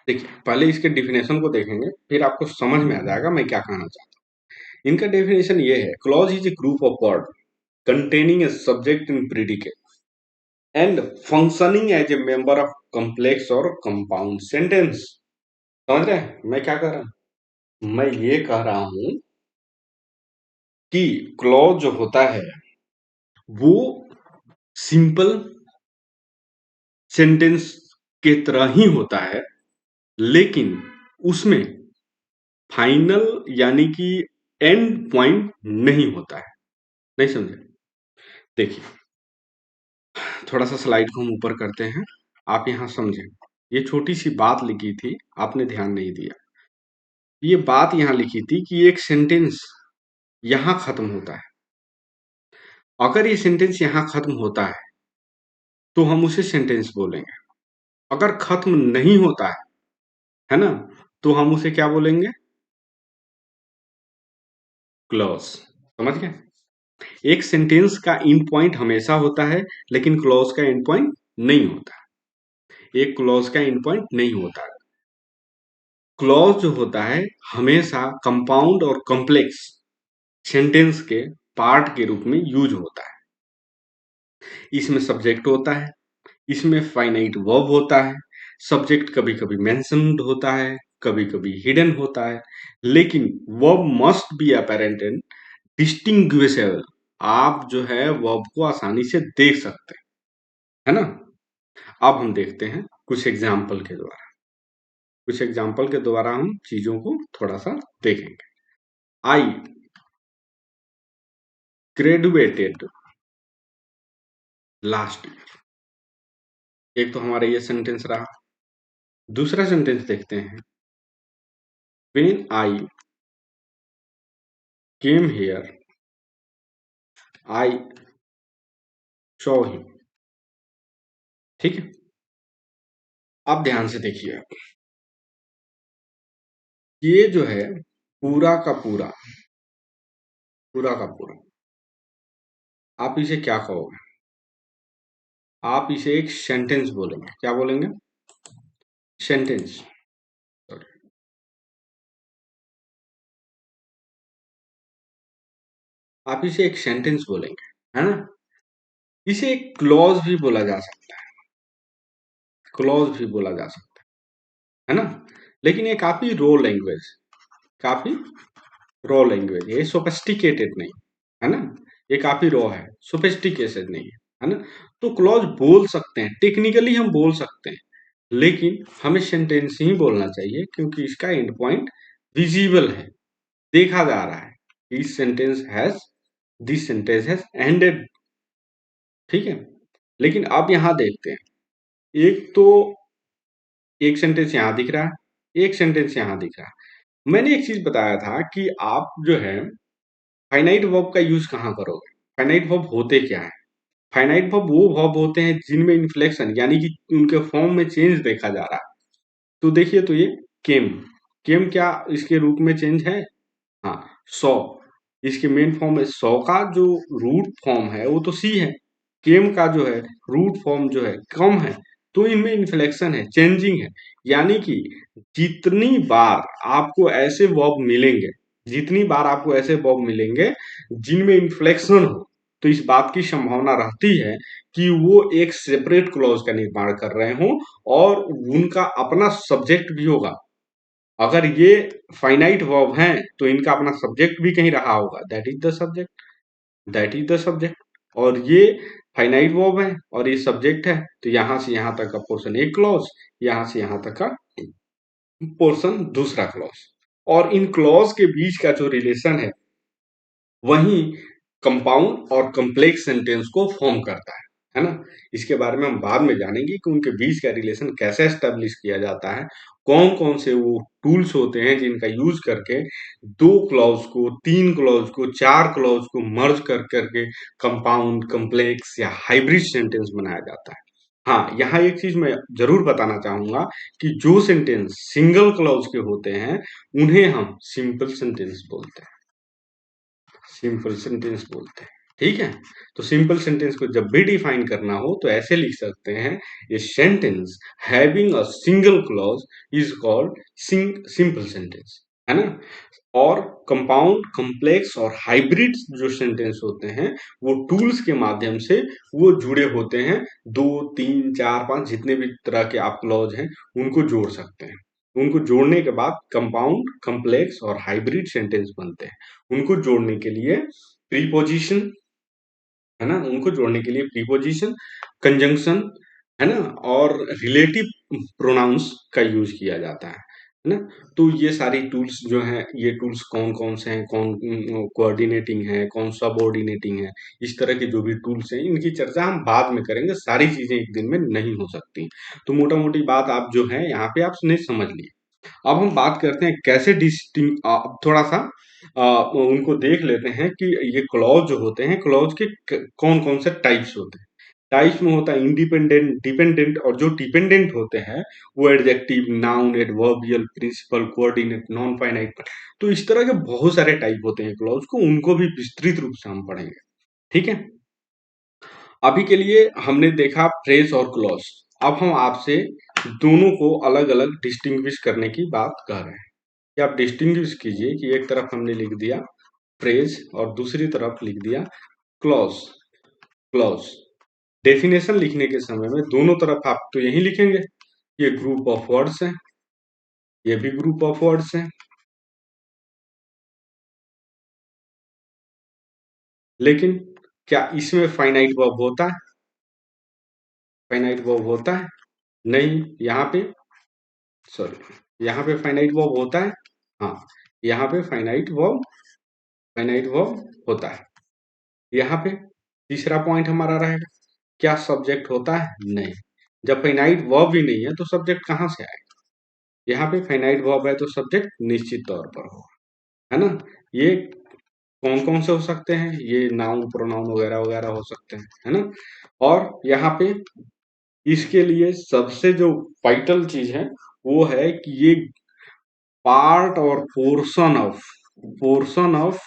देखिए, पहले इसके डिफिनेशन को देखेंगे, फिर आपको समझ में आ जाएगा मैं क्या कहना चाहता हूँ। इनका डेफिनेशन ये है, clause is a group of word containing a subject and predicate and functioning as a member of complex or compound sentence। समझ रहे हैं मैं क्या कह रहा हूं? मैं ये कह रहा हूं कि क्लॉज जो होता है वो सिंपल सेंटेंस के तरह ही होता है, लेकिन उसमें फाइनल यानी कि एंड पॉइंट नहीं होता है। नहीं समझे? देखिए, थोड़ा सा स्लाइड को हम ऊपर करते हैं, आप यहां समझें। ये छोटी सी बात लिखी थी, आपने ध्यान नहीं दिया। ये बात यहां लिखी थी कि एक सेंटेंस यहां खत्म होता है। अगर ये सेंटेंस यहां खत्म होता है तो हम उसे सेंटेंस बोलेंगे। अगर खत्म नहीं होता है ना, तो हम उसे क्या बोलेंगे? क्लॉज। समझ गए? एक सेंटेंस का एंड पॉइंट हमेशा होता है, लेकिन क्लॉज का एंड पॉइंट नहीं होता। एक क्लॉज का एंड पॉइंट नहीं होता। क्लॉज जो होता है हमेशा कंपाउंड और कॉम्प्लेक्स सेंटेंस के पार्ट के रूप में यूज होता है। इसमें सब्जेक्ट होता है, इसमें फाइनाइट वर्ब होता है। सब्जेक्ट कभी कभी मेंशन्ड होता है, कभी कभी हिडन होता है, लेकिन verb must be apparent and distinguishable. आप जो है वर्ब को आसानी से देख सकते हैं, है ना। अब हम देखते हैं कुछ एग्जाम्पल के द्वारा, कुछ एग्जाम्पल के द्वारा हम चीजों को थोड़ा सा देखेंगे। आई ग्रेजुएटेड लास्ट ईयर, एक तो हमारा ये सेंटेंस रहा। दूसरा सेंटेंस देखते हैं, when I came here I saw him. ठीक है। अब ध्यान से देखिए, ये जो है पूरा का पूरा, पूरा का पूरा, आप इसे क्या कहोगे? आप इसे एक सेंटेंस बोलेंगे। क्या बोलेंगे? सेंटेंस, आप इसे एक सेंटेंस बोलेंगे, है ना? इसे एक क्लॉज भी बोला जा सकता है, क्लॉज भी बोला जा सकता है ना? लेकिन ये काफी रॉ लैंग्वेज, काफी रॉ लैंग्वेज, ये सोफिस्टिकेटेड नहीं, है ना? ये काफी रॉ है, सोफिस्टिकेटेड नहीं है ना? तो क्लॉज बोल सकते हैं, टेक्निकली हम बोल सकते हैं, लेकिन हमें सेंटेंस ही बोलना चाहिए क्योंकि इसका एंड पॉइंट विजिबल है, देखा जा रहा है। इस sentence has this sentence has ended, ठीक है? लेकिन अब यहां देखते हैं, एक तो एक सेंटेंस यहां दिख रहा है, एक सेंटेंस यहां दिख रहा है। मैंने एक चीज बताया था कि आप जो है फाइनाइट वर्ब का यूज कहाँ करोगे? फाइनाइट वर्ब होते क्या है? फाइनाइट वर्ब वो वर्ब होते हैं जिनमें इन्फ्लेक्शन यानी कि उनके फॉर्म में चेंज देखा जा रहा है। तो देखिए, तो ये केम, केम क्या इसके रूप में चेंज है? हाँ, सौ, इसके मेन फॉर्म है सौ, का जो रूट फॉर्म है वो तो सी है। केम का जो है रूट फॉर्म जो है कम है, तो इनमें इन्फ्लेक्शन है, चेंजिंग है। यानी कि जितनी बार आपको ऐसे वर्ब मिलेंगे, जितनी बार आपको ऐसे वर्ब मिलेंगे जिनमें इन्फ्लेक्शन हो, तो इस बात की संभावना रहती है कि वो एक सेपरेट क्लॉज का निर्माण कर रहे हों और उनका अपना सब्जेक्ट भी होगा। अगर ये फाइनाइट वर्ब हैं तो इनका अपना सब्जेक्ट भी कहीं रहा होगा, that is the subject, that is the subject. और ये फाइनाइट वर्ब है और ये सब्जेक्ट है, तो यहां से यहां तक का पोर्शन एक क्लॉज, यहां से यहां तक का पोर्शन दूसरा क्लॉज। और इन क्लॉज के बीच का जो रिलेशन वही कंपाउंड और कम्प्लेक्स सेंटेंस को फॉर्म करता है ना? इसके बारे में हम बाद में जानेंगे कि उनके बीच का रिलेशन कैसे एस्टेब्लिश किया जाता है, कौन कौन से वो टूल्स होते हैं जिनका यूज करके दो क्लॉज को, तीन क्लॉज को, चार क्लॉज को मर्ज कर करके कंपाउंड, कम्प्लेक्स या हाइब्रिड सेंटेंस बनाया जाता है। हाँ, यहाँ एक चीज मैं जरूर बताना चाहूंगा कि जो सेंटेंस सिंगल क्लॉज के होते हैं उन्हें हम सिंपल सेंटेंस बोलते हैं, सिंपल सेंटेंस बोलते हैं, ठीक है? तो सिंपल सेंटेंस को जब भी डिफाइन करना हो तो ऐसे लिख सकते हैं, a sentence having a single clause is called simple sentence, है ना? और कंपाउंड, कॉम्प्लेक्स और हाइब्रिड जो सेंटेंस होते हैं वो टूल्स के माध्यम से वो जुड़े होते हैं, दो, तीन, चार, पांच, जितने भी तरह के आप क्लॉज हैं उनको जोड़ सकते हैं। उनको जोड़ने के बाद कंपाउंड, कॉम्प्लेक्स और हाइब्रिड सेंटेंस बनते हैं। उनको जोड़ने के लिए प्रीपोजिशन, है ना? उनको जोड़ने के लिए प्रीपोजिशन, कंजंक्शन, है ना? और रिलेटिव प्रोनाउंस का यूज किया जाता है ना? तो ये सारी टूल्स जो हैं, ये टूल्स कौन कौन से हैं, कौन कोऑर्डिनेटिंग है, कौन सबऑर्डिनेटिंग है, इस तरह के जो भी टूल्स हैं इनकी चर्चा हम बाद में करेंगे, सारी चीजें एक दिन में नहीं हो सकती। तो मोटा मोटी बात आप जो है यहाँ पे आपने समझ ली। अब हम बात करते हैं कैसे डिस्टिंग, थोड़ा सा उनको देख लेते हैं कि ये क्लॉज जो होते हैं, क्लॉज के कौन कौन से टाइप्स होते हैं। टाइप्स में होता है इंडिपेंडेंट, डिपेंडेंट, और जो डिपेंडेंट होते हैं वो adjective, noun, adverbial, principal, coordinate, non finite. तो इस तरह के बहुत सारे टाइप होते हैं क्लॉज को, उनको भी विस्तृत रूप से हम पढ़ेंगे, ठीक है? अभी के लिए हमने देखा फ्रेज और क्लॉज। अब हम आपसे दोनों को अलग अलग डिस्टिंग्विश करने की बात कर रहे हैं कि आप डिस्टिंग्विश कीजिए कि एक तरफ हमने लिख दिया फ्रेज और दूसरी तरफ लिख दिया क्लॉज। क्लॉज डेफिनेशन लिखने के समय में दोनों तरफ आप तो यही लिखेंगे, ये ग्रुप ऑफ वर्ड्स हैं, ये भी ग्रुप ऑफ वर्ड्स हैं, लेकिन क्या इसमें फाइनाइट वर्ब होता है? फाइनाइट वर्ब होता है? नहीं। यहाँ पे, सॉरी, यहाँ पे फाइनाइट वर्ब होता है? हाँ, यहाँ पे फाइनाइट वर्ब होता है। यहाँ पे तीसरा पॉइंट हमारा रहेगा, क्या सब्जेक्ट होता है? नहीं। जब फाइनाइट वर्ब ही नहीं है तो सब्जेक्ट कहाँ से आएगा? यहाँ पे फाइनाइट वर्ब है तो सब्जेक्ट निश्चित तौर पर होगा, है ना? ये कौन कौन से हो सकते हैं? ये नाउन, प्रोनाउन वगैरह वगैरह हो सकते हैं, है ना? और यहाँ पे इसके लिए सबसे जो वाइटल चीज है वो है कि ये पार्ट और पोर्शन ऑफ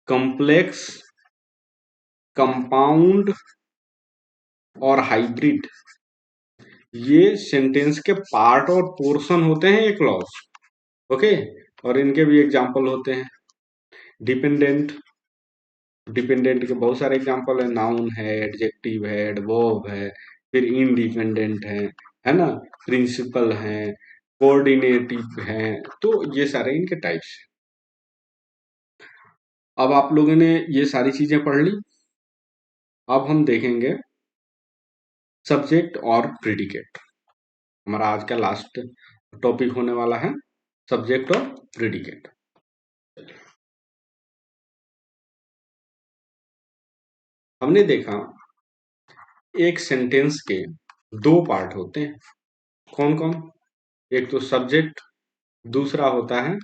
कम्प्लेक्स, कंपाउंड और हाइब्रिड ये सेंटेंस के पार्ट और पोर्शन होते हैं ये क्लॉज। ओके, और इनके भी एग्जाम्पल होते हैं। डिपेंडेंट, डिपेंडेंट के बहुत सारे एग्जाम्पल है, नाउन है, एडजेक्टिव है, एडवर्ब है, फिर इंडिपेंडेंट है ना, प्रिंसिपल है, कोऑर्डिनेटिव है, तो ये सारे इनके टाइप्स हैं। अब आप लोगों ने ये सारी चीजें पढ़ ली। अब हम देखेंगे सब्जेक्ट और प्रेडिकेट। हमारा आज का लास्ट टॉपिक होने वाला है सब्जेक्ट और प्रेडिकेट। हमने देखा एक सेंटेंस के दो पार्ट होते हैं। कौन कौन? एक तो सब्जेक्ट, दूसरा होता है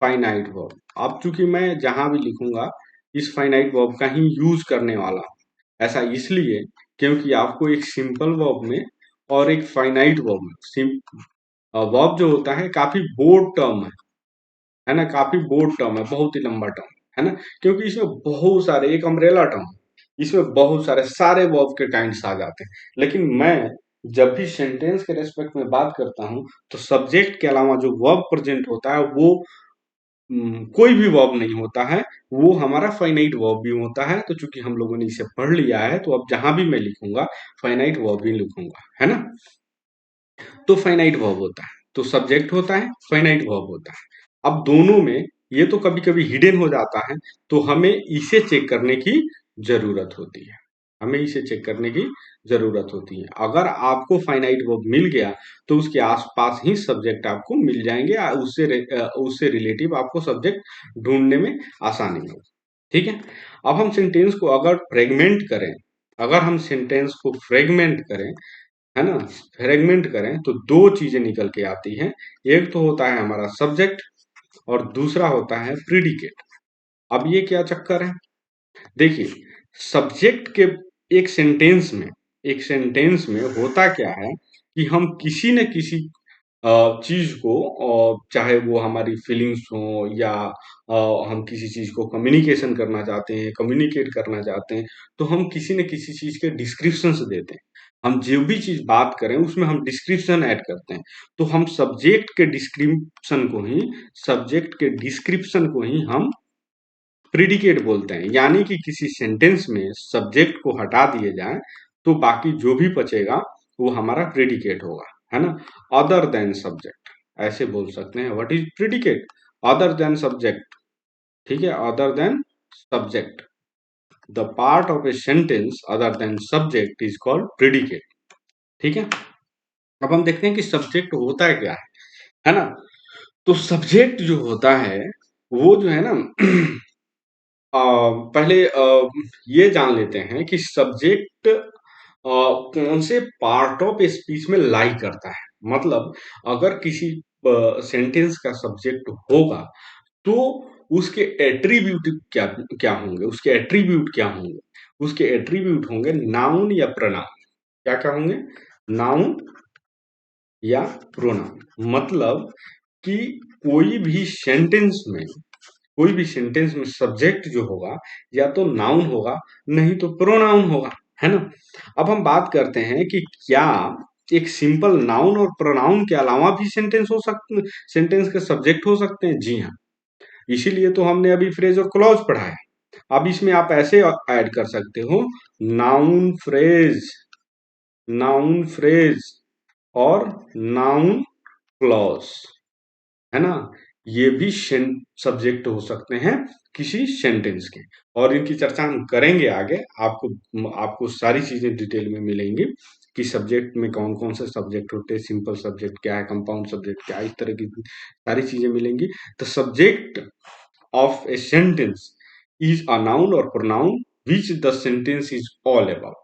फाइनाइट वर्ब। अब चूंकि मैं जहां भी लिखूंगा इस फाइनाइट वर्ब का ही यूज करने वाला हूं। ऐसा इसलिए क्योंकि आपको एक सिंपल वर्ब में और एक फाइनाइट वर्ब में, वर्ब जो होता है काफी बोर्ड टर्म है ना, काफी बोर्ड टर्म है, बहुत ही लंबा टर्म है ना, क्योंकि इसमें बहुत सारे, एक अम्ब्रेला टर्म, इसमें बहुत सारे वर्ब के काइंड्स आ जाते हैं। लेकिन मैं जब भी सेंटेंस के रेस्पेक्ट में बात करता हूं तो सब्जेक्ट के अलावा जो वर्ब प्रेजेंट होता है वो कोई भी वर्ब नहीं होता है, वो हमारा फाइनाइट वर्ब भी होता है। तो चूंकि हम लोगों ने इसे पढ़ लिया है तो अब जहां भी मैं लिखूंगा फाइनाइट वर्ब ही लिखूंगा, है ना। तो फाइनाइट वर्ब होता है, तो सब्जेक्ट होता है, फाइनाइट वर्ब होता है। अब दोनों में ये तो कभी कभी हिडन हो जाता है, तो हमें इसे चेक करने की जरूरत होती है, हमें इसे चेक करने की जरूरत होती है। अगर आपको फाइनाइट वर्ब मिल गया तो उसके आसपास ही सब्जेक्ट आपको मिल जाएंगे, उससे रिलेटिव आपको सब्जेक्ट ढूंढने में आसानी होगी। ठीक है। अब हम सेंटेंस को अगर फ्रेगमेंट करें, अगर हम सेंटेंस को फ्रेगमेंट करें, है ना, फ्रेगमेंट करें तो दो चीजें निकल के आती हैं। एक तो होता है हमारा सब्जेक्ट और दूसरा होता है प्रीडिकेट। अब ये क्या चक्कर है? देखिए, सब्जेक्ट के एक सेंटेंस में, एक सेंटेंस में होता क्या है कि हम किसी न किसी चीज को, चाहे वो हमारी फीलिंग्स हो या हम किसी चीज को कम्युनिकेशन करना चाहते हैं, कम्युनिकेट करना चाहते हैं, तो हम किसी न किसी चीज के डिस्क्रिप्शन देते हैं। हम जो भी चीज बात करें उसमें हम डिस्क्रिप्शन ऐड करते हैं। तो हम सब्जेक्ट के डिस्क्रिप्शन को ही हम प्रिडिकेट बोलते हैं। यानी कि किसी सेंटेंस में सब्जेक्ट को हटा दिए जाए तो बाकी जो भी बचेगा वो हमारा प्रिडिकेट होगा, है ना। अदर देन सब्जेक्ट, ऐसे बोल सकते हैं, what is predicate? Other than subject. ठीक है, other than subject, the part of a sentence other than subject is called predicate. ठीक है। अब हम देखते हैं कि सब्जेक्ट होता है क्या है ना। तो सब्जेक्ट जो होता है वो जो है ना पहले ये जान लेते हैं कि सब्जेक्ट कौन से पार्ट ऑफ स्पीच में लाई करता है। मतलब अगर किसी सेंटेंस का सब्जेक्ट होगा तो उसके एट्रीब्यूट क्या क्या होंगे, उसके एट्रीब्यूट क्या होंगे? उसके एट्रीब्यूट होंगे नाउन या प्रोनाउन। क्या क्या होंगे? नाउन या प्रोनाउन। मतलब कि कोई भी सेंटेंस में, कोई भी सेंटेंस में सब्जेक्ट जो होगा या तो नाउन होगा नहीं तो प्रोनाउन होगा, है ना। अब हम बात करते हैं कि क्या एक सिंपल नाउन और प्रोनाउन के अलावा भी सेंटेंस के सब्जेक्ट हो सकते हैं? जी हाँ। इसीलिए तो हमने अभी फ्रेज और क्लॉज पढ़ा है। अब इसमें आप ऐसे ऐड कर सकते हो, नाउन फ्रेज, नाउन फ्रेज और नाउन क्लॉज, है ना। ये भी सब्जेक्ट हो सकते हैं किसी सेंटेंस के। और इनकी चर्चा हम करेंगे आगे। आपको सारी चीजें डिटेल में मिलेंगी कि सब्जेक्ट में कौन कौन से सब्जेक्ट होते हैं, सिंपल सब्जेक्ट क्या है, कंपाउंड सब्जेक्ट क्या है, इस तरह की सारी चीजें मिलेंगी। The subject of a sentence is a noun और pronoun which the sentence is all about.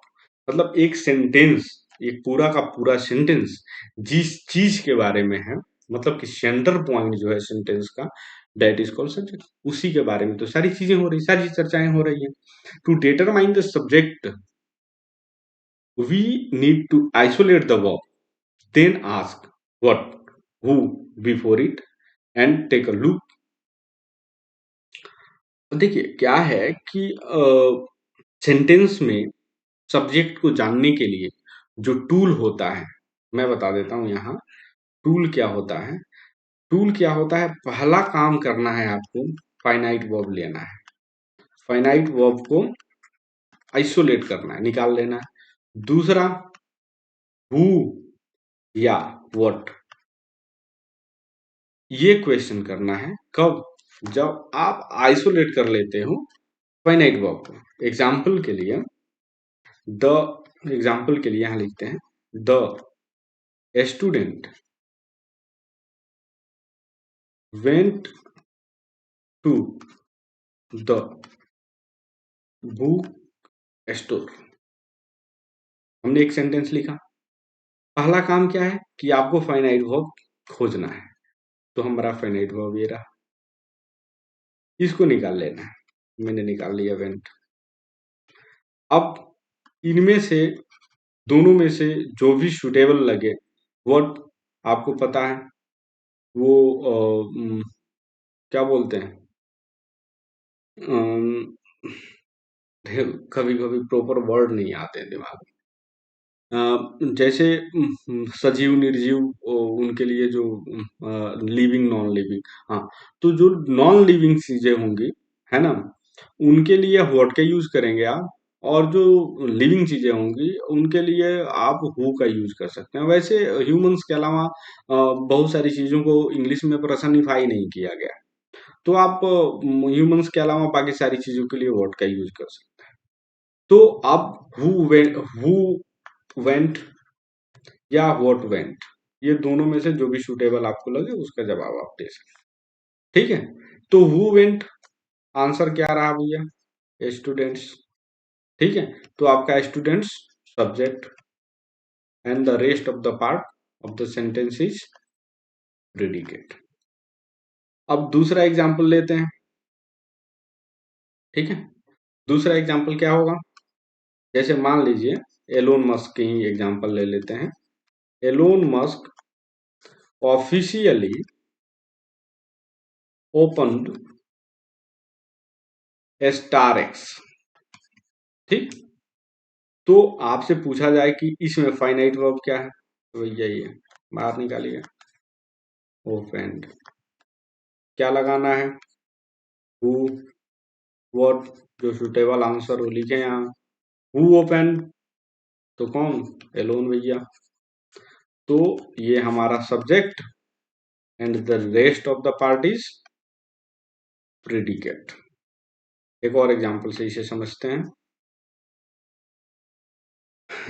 मतलब एक सेंटेंस, एक पूरा का पूरा सेंटेंस जिस चीज के बारे में है, मतलब कि सेंटर पॉइंट जो है सेंटेंस का, दैट इज कॉल्ड सब्जेक्ट। उसी के बारे में तो सारी चीजें हो रही, सारी चर्चाएं हो रही है। To determine the subject we need to isolate the verb, then ask what, who before it and take a look. देखिए क्या है कि सेंटेंस में सब्जेक्ट को जानने के लिए जो टूल होता है मैं बता देता हूँ यहाँ टूल क्या होता है। टूल क्या होता है, पहला काम करना है आपको, फाइनाइट वर्ब लेना है, फाइनाइट वर्ब को आइसोलेट करना है, निकाल लेना है। दूसरा, हु या व्हाट, ये क्वेश्चन करना है कब, जब आप आइसोलेट कर लेते हो फाइनाइट वर्ब को। द एग्जाम्पल के लिए यहां लिखते हैं, the student went to the book store. हमने एक सेंटेंस लिखा। पहला काम क्या है कि आपको फाइनाइट वर्ब खोजना है, तो हमारा फाइनाइट वर्ब ये रहा, इसको निकाल लेना है। मैंने निकाल लिया वेंट। अब इनमें से, दोनों में से जो भी सुटेबल लगे, वर्ड आपको पता है वो क्या बोलते हैं, कभी कभी प्रॉपर वर्ड नहीं आते हैं दिमाग में। जैसे सजीव निर्जीव, उनके लिए जो लिविंग नॉन लिविंग, हाँ, तो जो नॉन लिविंग चीजें होंगी, है ना, उनके लिए व्हाट का यूज करेंगे आप, और जो लिविंग चीजें होंगी उनके लिए आप हु का यूज कर सकते हैं। वैसे ह्यूमंस के अलावा बहुत सारी चीजों को इंग्लिश में पर्सनिफाई नहीं किया गया, तो आप ह्यूमंस के अलावा बाकी सारी चीजों के लिए व्हाट का यूज कर सकते हैं। तो आप हु वेंट या व्हाट वेंट, ये दोनों में से जो भी सूटेबल आपको लगे उसका जवाब आप दे सकते हैं। ठीक है, तो हु वेंट आंसर क्या रहा भैया, स्टूडेंट्स। ठीक है, तो आपका students subject and the rest of the part of the sentence is predicate. अब दूसरा एग्जांपल लेते हैं। ठीक है, दूसरा एग्जांपल क्या होगा, जैसे मान लीजिए एलोन मस्क की ही एग्जांपल ले लेते हैं। Elon Musk officially opened Star X. ठीक, तो आपसे पूछा जाए कि इसमें फाइनाइट वर्ब क्या है, तो यही है, बाहर निकालिए ओपन। क्या लगाना है, हु व्हाट, जो सुटेबल आंसर वो लिखे यहाँ। हु ओपन, तो कौन, एलोन भैया। तो ये हमारा subject and the rest of the part is predicate. एक और एग्जांपल से इसे समझते हैं।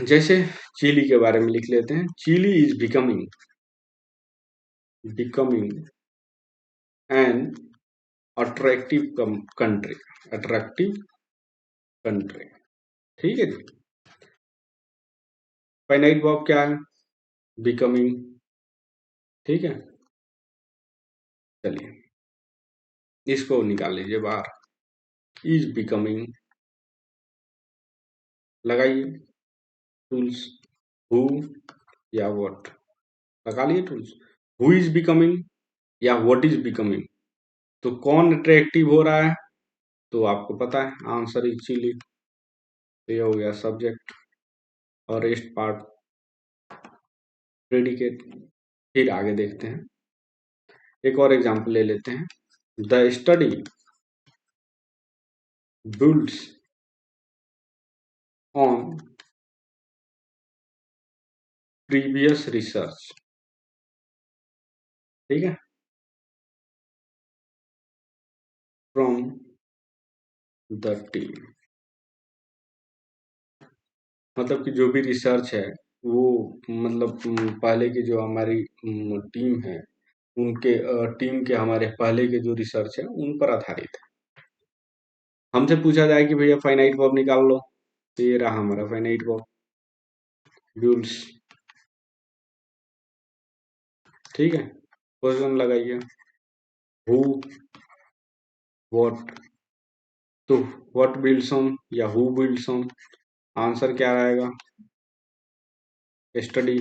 जैसे चिली के बारे में लिख लेते हैं, Chile is becoming an attractive country, attractive country. ठीक है जी, फाइनाइट वर्ब क्या है, बिकमिंग। ठीक है, चलिए इसको निकाल लीजिए बाहर, इज बिकमिंग, लगाइए टूल्स, हु या व्हाट, लगा लिए टूल्स। हु इज बिकमिंग या व्हाट इज बिकमिंग, तो कौन अट्रैक्टिव हो रहा है, तो आपको पता है आंसर इज चिली। तो ये हो गया सब्जेक्ट और रेस्ट पार्ट प्रेडिकेट। फिर आगे देखते हैं, एक और एग्जांपल ले लेते हैं। The study builds on previous research. ठीक है, फ्रॉम द टीम, मतलब कि जो भी रिसर्च है वो, मतलब पहले की जो हमारी टीम है, उनके टीम के हमारे पहले के जो रिसर्च है उन पर आधारित है। हमसे पूछा जाए कि भैया फाइनाइट वर्ब निकाल लो, तो ये रहा हमारा फाइनाइट वर्ब, बिल्ड्स। ठीक है, क्वेश्चन लगाइए, हु व्हाट, तो व्हाट बिल्ड्स ऑन या हु बिल्ड्स ऑन, आंसर क्या रहेगा, study,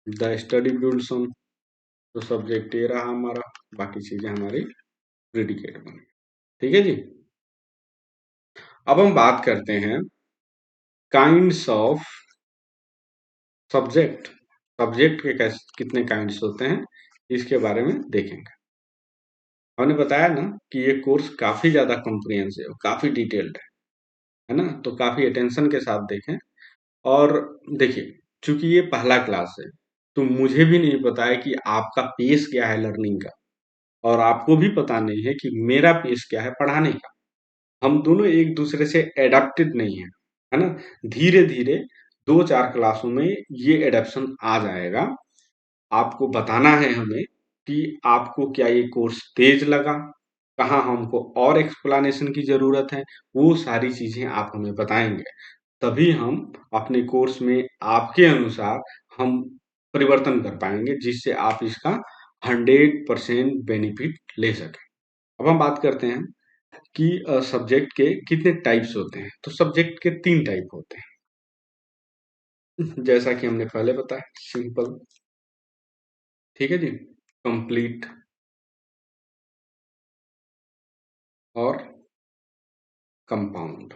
the study builds on, तो सब्जेक्ट ये रहा हमारा, बाकी चीजें हमारी प्रेडिकेट बनी। ठीक है जी, अब हम बात करते हैं काइंड्स ऑफ सब्जेक्ट सब्जेक्ट के कितने काइंड्स होते हैं इसके बारे में देखेंगे। हमने बताया ना कि ये कोर्स काफी ज्यादा कॉम्प्रिहेंसिव, काफी डिटेल्ड है ना, तो काफी अटेंशन के साथ देखें। और देखिए, चूंकि ये पहला क्लास है, तो मुझे भी नहीं पता है कि आपका पेस क्या है लर्निंग का, और आपको भी पता नहीं है कि मेरा पेस क्या है पढ़ाने का। हम दोनों एक दूसरे से एडेप्टेड नहीं है, है ना। धीरे धीरे 2-4 क्लासों में ये एडेप्शन आ जाएगा। आपको बताना है हमें कि आपको क्या ये कोर्स तेज लगा, कहाँ हमको और एक्सप्लेनेशन की जरूरत है, वो सारी चीजें आप हमें बताएंगे। तभी हम अपने कोर्स में आपके अनुसार हम परिवर्तन कर पाएंगे, जिससे आप इसका 100% बेनिफिट ले सकें। अब हम बात करते हैं कि सब्जेक्ट के कितने टाइप्स होते हैं। तो सब्जेक्ट के 3 टाइप होते हैं, जैसा कि हमने पहले बताया, सिंपल, ठीक है जी, कंप्लीट और कंपाउंड,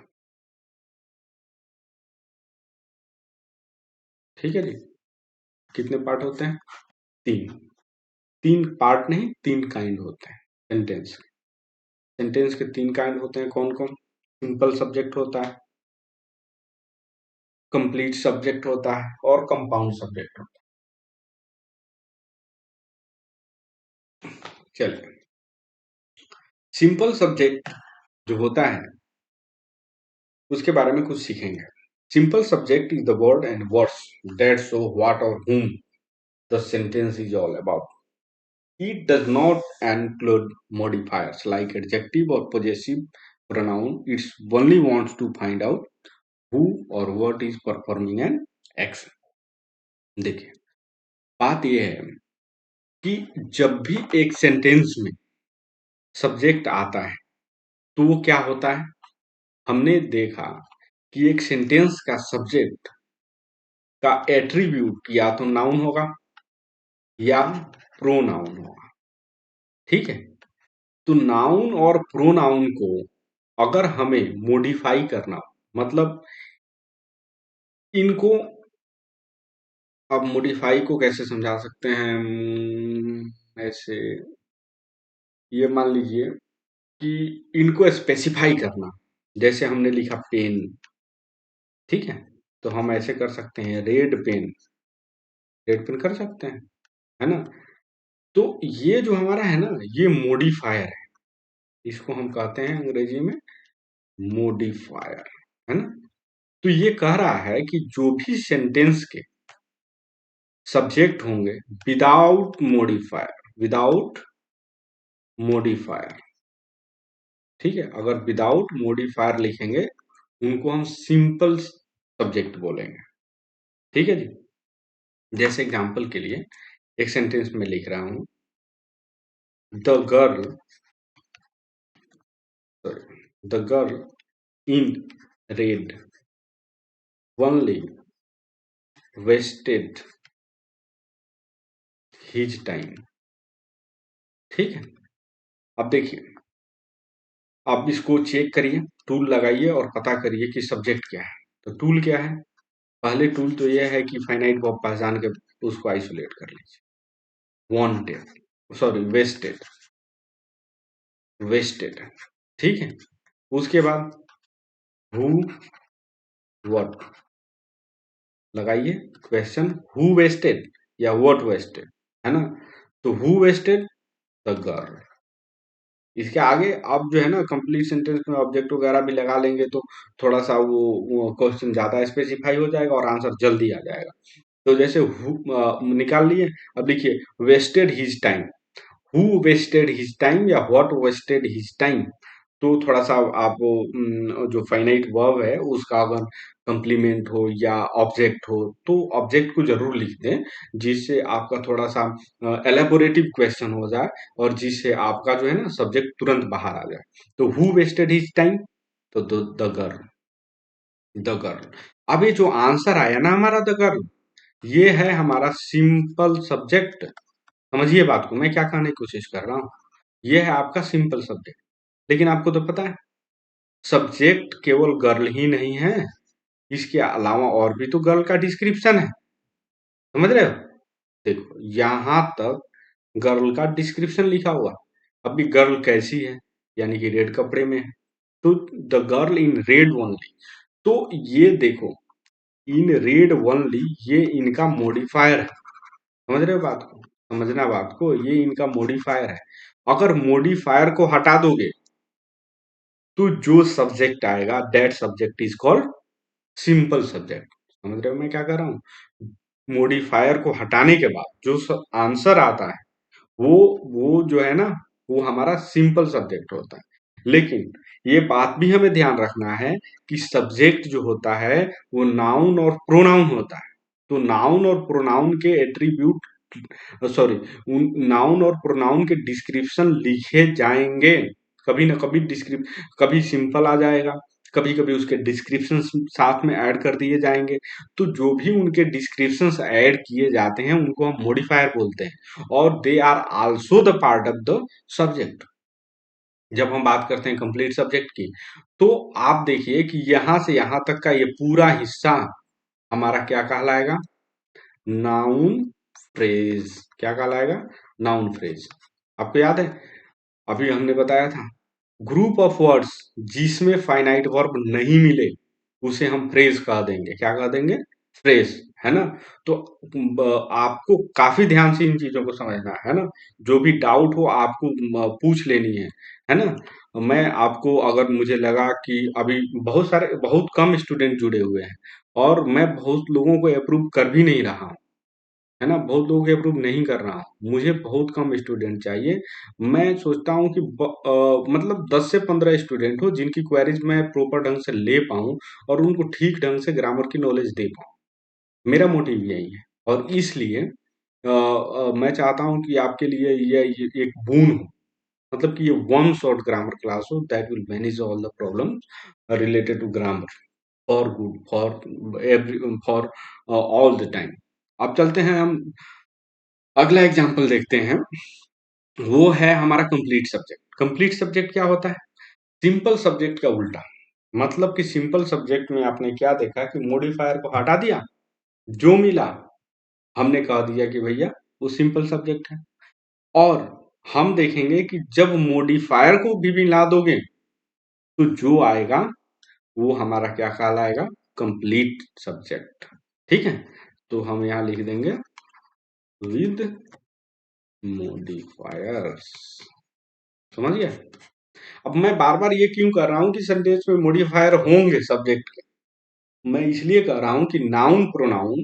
ठीक है जी। कितने पार्ट होते हैं? 3। 3 पार्ट नहीं, 3 काइंड होते हैं सेंटेंस। सेंटेंस के 3 काइंड होते हैं, कौन कौन? सिंपल सब्जेक्ट होता है, कंप्लीट सब्जेक्ट होता है, और कंपाउंड सब्जेक्ट होता है। चलिए, सिंपल सब्जेक्ट जो होता है उसके बारे में कुछ सीखेंगे। Simple subject is the word and words that show what और whom the sentence is all about. It does not include modifiers like adjective or possessive pronoun. It only wants to find out who or what is performing an action. देखिए, बात यह है कि जब भी एक sentence में सब्जेक्ट आता है तो वो क्या होता है। हमने देखा कि एक सेंटेंस का सब्जेक्ट का एट्रीब्यूट या तो नाउन होगा या प्रोनाउन होगा, ठीक है। तो नाउन और प्रोनाउन को अगर हमें मॉडिफाई करना हो, मतलब इनको, अब मॉडिफाई को कैसे समझा सकते हैं ऐसे, ये मान लीजिए कि इनको स्पेसिफाई करना, जैसे हमने लिखा पेन, ठीक है, तो हम ऐसे कर सकते हैं रेड पेन, रेड पेन कर सकते हैं, है ना। तो ये जो हमारा है ना, ये मॉडिफायर है, इसको हम कहते हैं अंग्रेजी में मॉडिफायर, है ना। तो ये कह रहा है कि जो भी सेंटेंस के सब्जेक्ट होंगे विदाउट मॉडिफायर, विदाउट मॉडिफायर, ठीक है, अगर विदाउट मॉडिफायर लिखेंगे उनको हम सिंपल सब्जेक्ट बोलेंगे, ठीक है जी। जैसे एग्जांपल के लिए एक सेंटेंस में लिख रहा हूं, the girl, sorry, the girl in red only wasted his time, ठीक है। अब देखिए, आप इसको चेक करिए, टूल लगाइए और पता करिए कि सब्जेक्ट क्या है। तो टूल क्या है? पहले टूल तो यह है कि फाइनाइट वर्ब पहचान के उसको आइसोलेट कर लीजिए। वांटेड, सॉरी, वेस्टेड, वेस्टेड, ठीक है। उसके बाद हु, व्हाट लगाइए क्वेश्चन, हु वेस्टेड या व्हाट वेस्टेड, है ना। तो हु वेस्टेड? The girl. इसके आगे आप जो है ना कंप्लीट सेंटेंस में ऑब्जेक्ट वगैरह भी लगा लेंगे तो थोड़ा सा वो क्वेश्चन ज्यादा स्पेसिफाई हो जाएगा और आंसर जल्दी आ जाएगा। तो जैसे निकाल लिए। अब लिखिए wasted his time, who wasted his time या व्हाट वेस्टेड हिज टाइम। तो थोड़ा सा आप जो फाइनाइट वर्ब है उसका अगर कंप्लीमेंट हो या ऑब्जेक्ट हो तो ऑब्जेक्ट को जरूर लिख दें, जिससे आपका थोड़ा सा एलेबोरेटिव क्वेश्चन हो जाए और जिससे आपका जो है ना सब्जेक्ट तुरंत बाहर आ जाए। तो हु वेस्टेड हिज टाइम? तो द गर्ल, द गर्ल। अब ये जो आंसर आया ना हमारा द गर्ल, ये है हमारा सिंपल सब्जेक्ट। समझिए बात को, मैं क्या कहने की कोशिश कर रहा हूँ। ये है आपका सिंपल सब्जेक्ट। लेकिन आपको तो पता है सब्जेक्ट केवल गर्ल ही नहीं है, इसके अलावा और भी तो गर्ल का डिस्क्रिप्शन है। समझ रहे हो? देखो यहां तक गर्ल का डिस्क्रिप्शन लिखा हुआ। अभी गर्ल कैसी है, यानी कि रेड कपड़े में है, तो the girl in red only. तो ये देखो, इन रेड ओनली, ये इनका मॉडिफायर है। समझ रहे हो बात को? समझना बात को, ये इनका मॉडिफायर है। अगर मॉडिफायर को हटा दोगे तो जो सब्जेक्ट आएगा that subject is called simple subject. समझ रहे हो मैं क्या कर रहा हूँ? मॉडिफायर को हटाने के बाद जो आंसर आता है वो वो जो है ना, वो हमारा सिंपल सब्जेक्ट होता है। लेकिन ये बात भी हमें ध्यान रखना है कि सब्जेक्ट जो होता है वो नाउन और प्रोनाउन होता है। तो नाउन और प्रोनाउन के एट्रीब्यूट, सॉरी, उन नाउन और प्रोनाउन के डिस्क्रिप्शन लिखे जाएंगे। कभी ना कभी डिस्क्रिप कभी सिंपल आ जाएगा, कभी कभी उसके डिस्क्रिप्शन साथ में ऐड कर दिए जाएंगे। तो जो भी उनके डिस्क्रिप्शंस ऐड किए जाते हैं उनको हम मॉडिफायर बोलते हैं, और they are also the part of the subject. जब हम बात करते हैं कंप्लीट सब्जेक्ट की, तो आप देखिए कि यहां से यहां तक का ये पूरा हिस्सा हमारा क्या कहलाएगा? Noun phrase. क्या कहलाएगा? Noun phrase. आपको याद है अभी हमने बताया था, ग्रुप ऑफ वर्ड्स जिसमें फाइनाइट वर्ब नहीं मिले उसे हम फ्रेज कह देंगे। क्या कह देंगे? फ्रेज, है ना? तो आपको काफी ध्यान से इन चीजों को समझना है ना? जो भी डाउट हो आपको पूछ लेनी है ना? मैं आपको, अगर मुझे लगा कि अभी बहुत कम स्टूडेंट जुड़े हुए हैं और मैं बहुत लोगों को अप्रूव कर भी नहीं रहा हूँ, है ना? बहुत लोगों के अप्रूव नहीं कर रहा हूँ, मुझे बहुत कम स्टूडेंट चाहिए। मैं सोचता हूँ कि मतलब 10 से 15 स्टूडेंट हो जिनकी क्वेरीज मैं प्रॉपर ढंग से ले पाऊँ और उनको ठीक ढंग से ग्रामर की नॉलेज दे पाऊँ। मेरा मोटिव यही है, और इसलिए मैं चाहता हूँ कि आपके लिए ये एक बून हो, मतलब कि ये वन शॉट ग्रामर क्लास हो that will manage all the problem related to grammar for good, for every, for all the time. अब चलते हैं हम अगला एग्जाम्पल देखते हैं। वो है हमारा कंप्लीट सब्जेक्ट। कंप्लीट सब्जेक्ट क्या होता है? सिंपल सब्जेक्ट का उल्टा। मतलब कि सिंपल सब्जेक्ट में आपने क्या देखा कि मॉडिफायर को हटा दिया, जो मिला हमने कह दिया कि भैया वो सिंपल सब्जेक्ट है। और हम देखेंगे कि जब मॉडिफायर को भी मिला दोगे तो जो आएगा वो हमारा क्या कहलाएगा? Complete subject. ठीक है, तो हम यहाँ लिख देंगे विद मॉडिफायर्स। समझ गया? अब मैं बार बार ये क्यों कर रहा हूँ कि सेंटेंस में मॉडिफायर होंगे सब्जेक्ट के? मैं इसलिए कह रहा हूँ कि नाउन प्रोनाउन,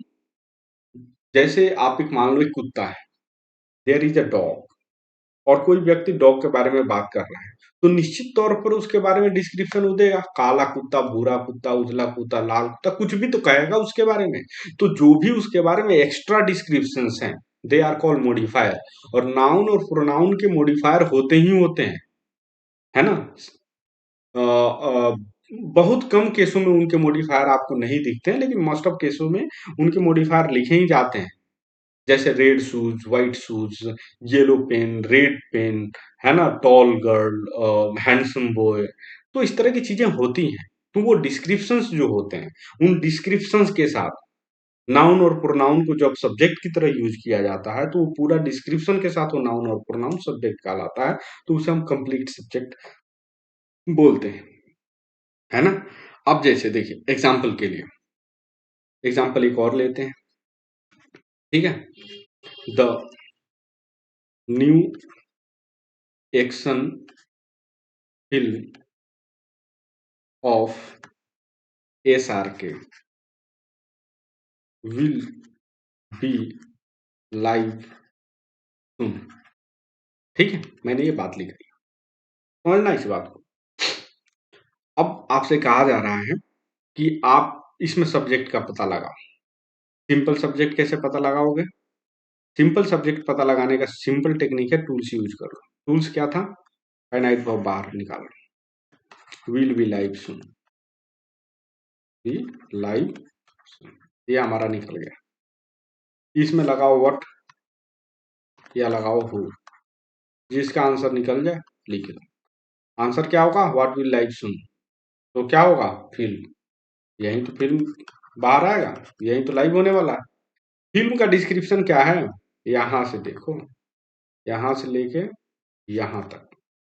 जैसे आप एक मान लो एक कुत्ता है, देयर इज अ डॉग, और कोई व्यक्ति डॉग के बारे में बात कर रहा है, तो निश्चित तौर पर उसके बारे में डिस्क्रिप्शन वो देगा, काला कुत्ता, भूरा कुत्ता, उजला कुत्ता, लाल कुत्ता, कुछ भी तो कहेगा उसके बारे में। तो जो भी उसके बारे में एक्स्ट्रा डिस्क्रिप्शन हैं दे आर कॉल्ड मॉडिफायर। और नाउन और प्रोनाउन के मॉडिफायर होते ही होते हैं, है ना? बहुत कम केसों में उनके मॉडिफायर आपको नहीं दिखते हैं, लेकिन मोस्ट ऑफ केसों में उनके मॉडिफायर लिखे ही जाते हैं। जैसे red shoes, white shoes, yellow pen, red pen, है ना? Tall girl, handsome boy. तो इस तरह की चीजें होती हैं। तो वो डिस्क्रिप्शंस जो होते हैं, उन डिस्क्रिप्शंस के साथ नाउन और प्रोनाउन को जब सब्जेक्ट की तरह यूज किया जाता है तो वो पूरा डिस्क्रिप्शन के साथ वो नाउन और प्रोनाउन सब्जेक्ट कहलाता है। तो उसे हम कंप्लीट सब्जेक्ट बोलते हैं, है ना? अब जैसे देखिए एग्जाम्पल के लिए, एग्जाम्पल एक और लेते हैं। ठीक है, the new action film of SRK will be live soon. ठीक है, मैंने ये बात लिख दी, समझना इस बात को। अब आपसे कहा जा रहा है कि आप इसमें सब्जेक्ट का पता लगाओ। सिंपल सब्जेक्ट कैसे पता लगाओगे? सिंपल सब्जेक्ट पता लगाने का सिंपल टेक्निक है, टूल्स यूज करो। टूल्स क्या था? फाइनाइट वर्ब बाहर निकालो, will be live soon, be live, ये हमारा निकल गया। इसमें लगाओ व्हाट या लगाओ हु, जिसका आंसर निकल जाए लिख दो। आंसर क्या होगा? व्हाट विल लाइव सून। तो क्या होगा? फिल्म। यही तो फिल्म बाहर आएगा, यही तो लाइव होने वाला है। फिल्म का डिस्क्रिप्शन क्या है, यहां से देखो, यहां से लेके यहां तक,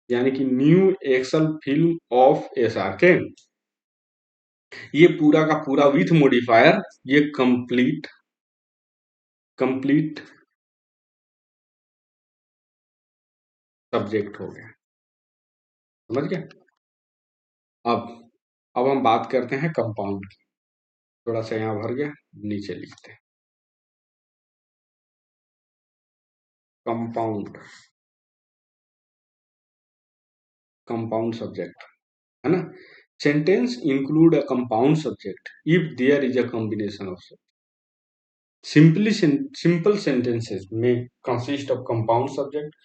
यानी कि new Excel film of SRK, ये पूरा का पूरा विथ मॉडिफायर, ये कंप्लीट कंप्लीट सब्जेक्ट हो गया। समझ गए? अब अब हम बात करते हैं कंपाउंड की। थोड़ा सा यहाँ भर गया, नीचे लिखते हैं कंपाउंड, कंपाउंड सब्जेक्ट, है ना। Sentence include a compound subject if there is a combination of simply simple sentences may consist of compound subject.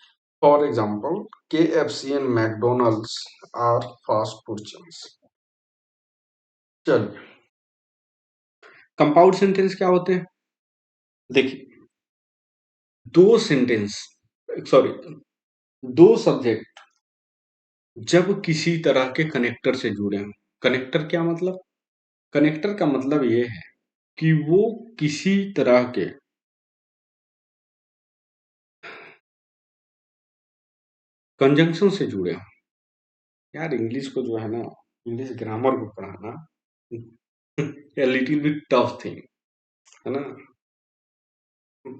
For example, KFC and McDonald's are fast food chains. चलिए, compound sentence क्या होते हैं? देखिए, दो sentence, sorry, दो subject जब किसी तरह के कनेक्टर से जुड़े हों। कनेक्टर क्या मतलब? कनेक्टर का मतलब ये है कि वो किसी तरह के कंजंक्शन से जुड़े हों। यार इंग्लिश को जो है ना, इंग्लिश ग्रामर को पढ़ाना लिटिल बिट टफ थिंग, है ना।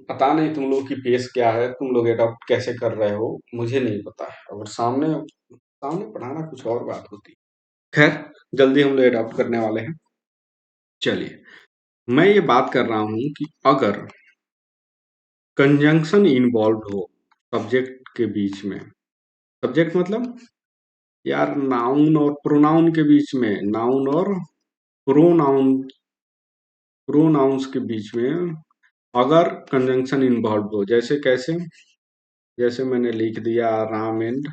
पता नहीं तुम लोग की पेस क्या है, तुम लोग अडॉप्ट कैसे कर रहे हो, मुझे नहीं पता है। और सामने सामने पढ़ाना कुछ और बात होती है। खैर, जल्दी हम लोग अडॉप्ट करने वाले हैं। चलिए, मैं ये बात कर रहा हूं कि अगर कंजंक्शन इन्वॉल्व हो सब्जेक्ट के बीच में, सब्जेक्ट मतलब यार नाउन और प्रोनाउन के बीच में, नाउन और प्रोनाउन, प्रोनाउंस के बीच में अगर कंजंक्शन इन्वॉल्व हो, जैसे कैसे, जैसे मैंने लिख दिया राम एंड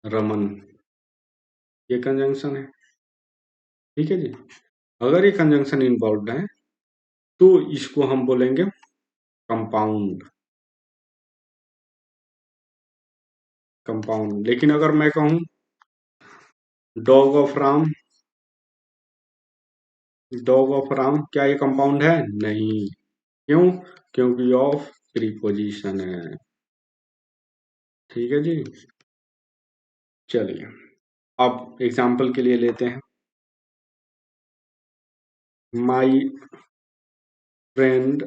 रमन, ये कंजंक्शन है, ठीक है जी। अगर ये कंजंक्शन इन्वॉल्व है तो इसको हम बोलेंगे कंपाउंड, कंपाउंड। लेकिन अगर मैं कहूं dog of Ram, dog of Ram, क्या ये कंपाउंड है? नहीं। क्यों? क्योंकि ऑफ प्रीपोजिशन है, ठीक है जी। चलिए, अब एग्जाम्पल के लिए लेते हैं, my friend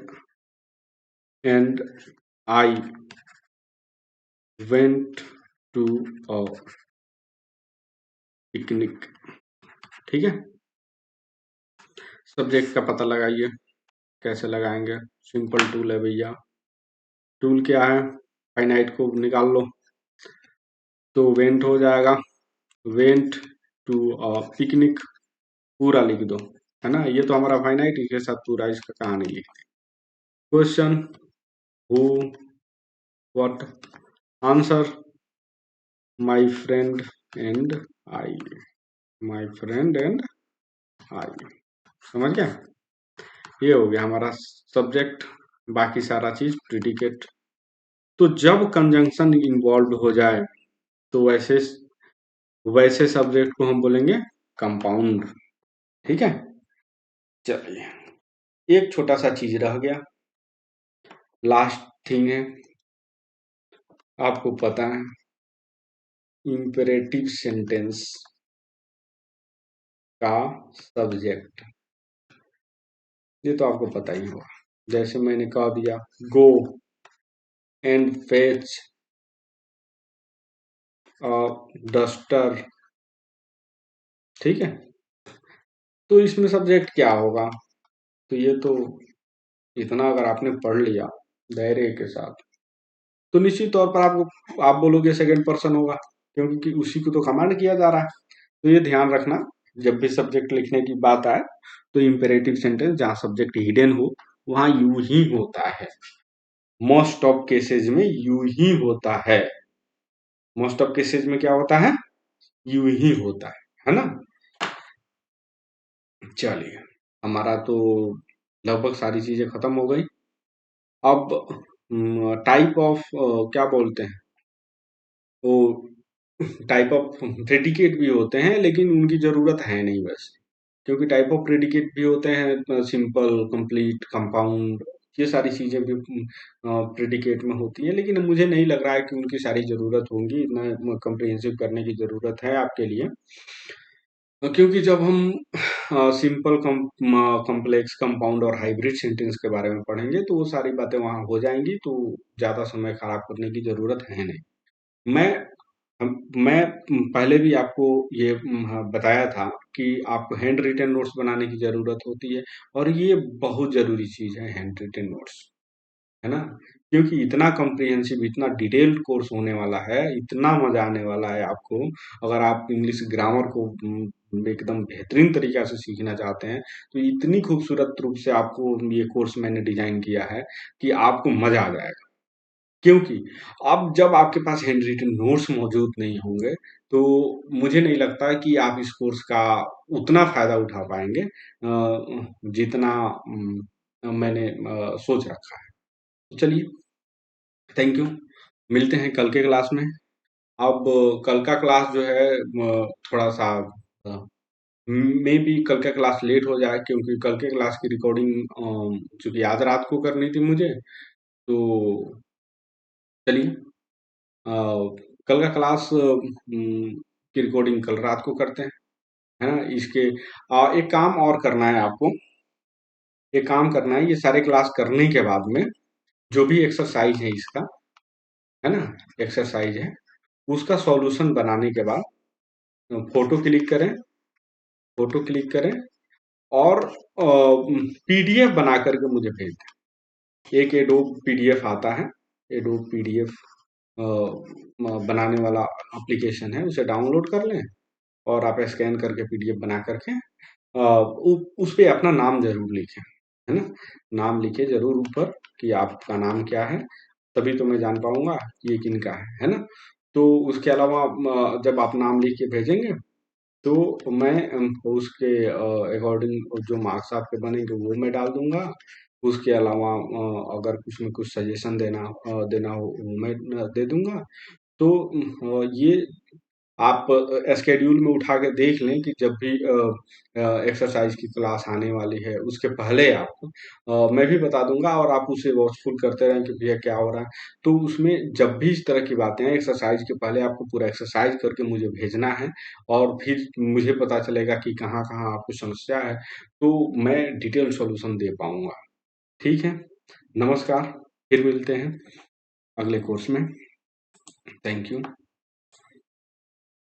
and I went to a picnic, ठीक है। सब्जेक्ट का पता लगाइए, कैसे लगाएंगे? सिंपल टूल है भैया। टूल क्या है? फाइनाइट को निकाल लो, तो वेंट हो जाएगा, वेंट टू अ पिकनिक, पूरा लिख दो, है ना। ये तो हमारा फाइनाइट, इसके साथ पूरा इसका कहानी लिख दे। Question, who, what, answer, my friend and I, my friend and I. समझ गया? ये हो गया हमारा सब्जेक्ट, बाकी सारा चीज प्रिडिकेट। तो जब कंजंक्शन इन्वॉल्व हो जाए तो वैसे वैसे सब्जेक्ट को हम बोलेंगे कंपाउंड, ठीक है। चलिए, एक छोटा सा चीज रह गया, लास्ट थिंग है, आपको पता है, इंपेरेटिव सेंटेंस का सब्जेक्ट, ये तो आपको पता ही होगा। जैसे मैंने कह दिया गो एंड फेच डस्टर, ठीक है। तो इसमें सब्जेक्ट क्या होगा? तो ये तो इतना अगर आपने पढ़ लिया दायरे के साथ, तो निश्चित तौर पर आपको, आप बोलोगे सेकंड पर्सन होगा, क्योंकि उसी को तो कमांड किया जा रहा है। तो ये ध्यान रखना, जब भी सब्जेक्ट लिखने की बात आए तो इंपेरेटिव सेंटेंस जहां सब्जेक्ट हिडन हो वहां यू ही होता है, मोस्ट ऑफ केसेज में यू ही होता है, मोस्ट ऑफ केसेज में क्या होता है? यू ही होता है ना। चलिए, हमारा तो लगभग सारी चीजें खत्म हो गई। अब टाइप ऑफ क्या बोलते हैं वो, टाइप ऑफ प्रेडिकेट भी होते हैं, लेकिन उनकी जरूरत है नहीं वैसे, क्योंकि टाइप ऑफ प्रेडिकेट भी होते हैं, सिंपल, कंप्लीट, कंपाउंड, ये सारी चीजें भी प्रेडिकेट में होती हैं, लेकिन मुझे नहीं लग रहा है कि उनकी सारी जरूरत होंगी, इतना कम्प्रिहेंसिव करने की जरूरत है आपके लिए। क्योंकि जब हम सिंपल, कॉम्प्लेक्स, कंपाउंड और हाइब्रिड सेंटेंस के बारे में पढ़ेंगे तो वो सारी बातें वहां हो जाएंगी, तो ज्यादा समय खराब करने की जरूरत है नहीं। मैं मैं पहले भी आपको ये बताया था कि आपको हैंड रिटन नोट्स बनाने की जरूरत होती है, और ये बहुत जरूरी चीज है, हैंड रिटन नोट्स, है ना? क्योंकि इतना कॉम्प्रिहेंसिव, इतना डिटेल्ड कोर्स होने वाला है, इतना मजा आने वाला है आपको। अगर आप इंग्लिश ग्रामर को एकदम बेहतरीन तरीका से सीखना चाहते हैं, तो इतनी खूबसूरत रूप से आपको ये कोर्स मैंने डिजाइन किया है कि आपको मजा आ जाएगा। क्योंकि अब जब आपके पास हैंड रिटन नोट्स मौजूद नहीं होंगे, तो मुझे नहीं लगता कि आप इस कोर्स का उतना फायदा उठा पाएंगे जितना मैंने सोच रखा है। तो चलिए, थैंक यू। मिलते हैं कल के क्लास में। अब कल का क्लास जो है थोड़ा सा मे बी कल का क्लास लेट हो जाए, क्योंकि कल के क्लास की रिकॉर्डिंग चूंकि आज रात को करनी थी मुझे। तो चलिए, अ, कल का क्लास की रिकॉर्डिंग कल रात को करते हैं, है ना? इसके एक काम और करना है आपको। एक काम करना है, ये सारे क्लास करने के बाद में जो भी एक्सरसाइज है इसका, है ना, एक्सरसाइज है, उसका सॉल्यूशन बनाने के बाद फोटो क्लिक करें, फोटो क्लिक करें, और पीडीएफ बना करके मुझे भेज दें। एक एडोब पीडीएफ आता है, एडोब पीडीएफ बनाने वाला एप्लीकेशन है, उसे डाउनलोड कर लें, और आप स्कैन करके पीडीएफ बना करके उस पे अपना नाम जरूर लिखें, है ना? नाम लिखे जरूर ऊपर कि आपका नाम क्या है, तभी तो मैं जान पाऊंगा कि ये किनका है ना? तो उसके अलावा जब आप नाम लिख के भेजेंगे, तो मैं उसके अकॉर्डिंग जो मार्क्स आपके बनेंगे वो मैं डाल दूंगा। उसके अलावा अगर कुछ में कुछ सजेशन देना हो वो मैं दे दूंगा। तो ये आप स्केड्यूल में उठा के देख लें कि जब भी एक्सरसाइज की क्लास आने वाली है, उसके पहले आप मैं भी बता दूंगा, और आप उसे वॉचफुल करते रहें कि भैया क्या हो रहा है। तो उसमें जब भी इस तरह की बातें हैं, एक्सरसाइज के पहले आपको पूरा एक्सरसाइज करके मुझे भेजना है, और फिर मुझे पता चलेगा कि कहाँ कहाँ आपको समस्या है, तो मैं डिटेल सॉल्यूशन दे पाऊंगा। ठीक है, नमस्कार, फिर मिलते हैं अगले कोर्स में। Thank you.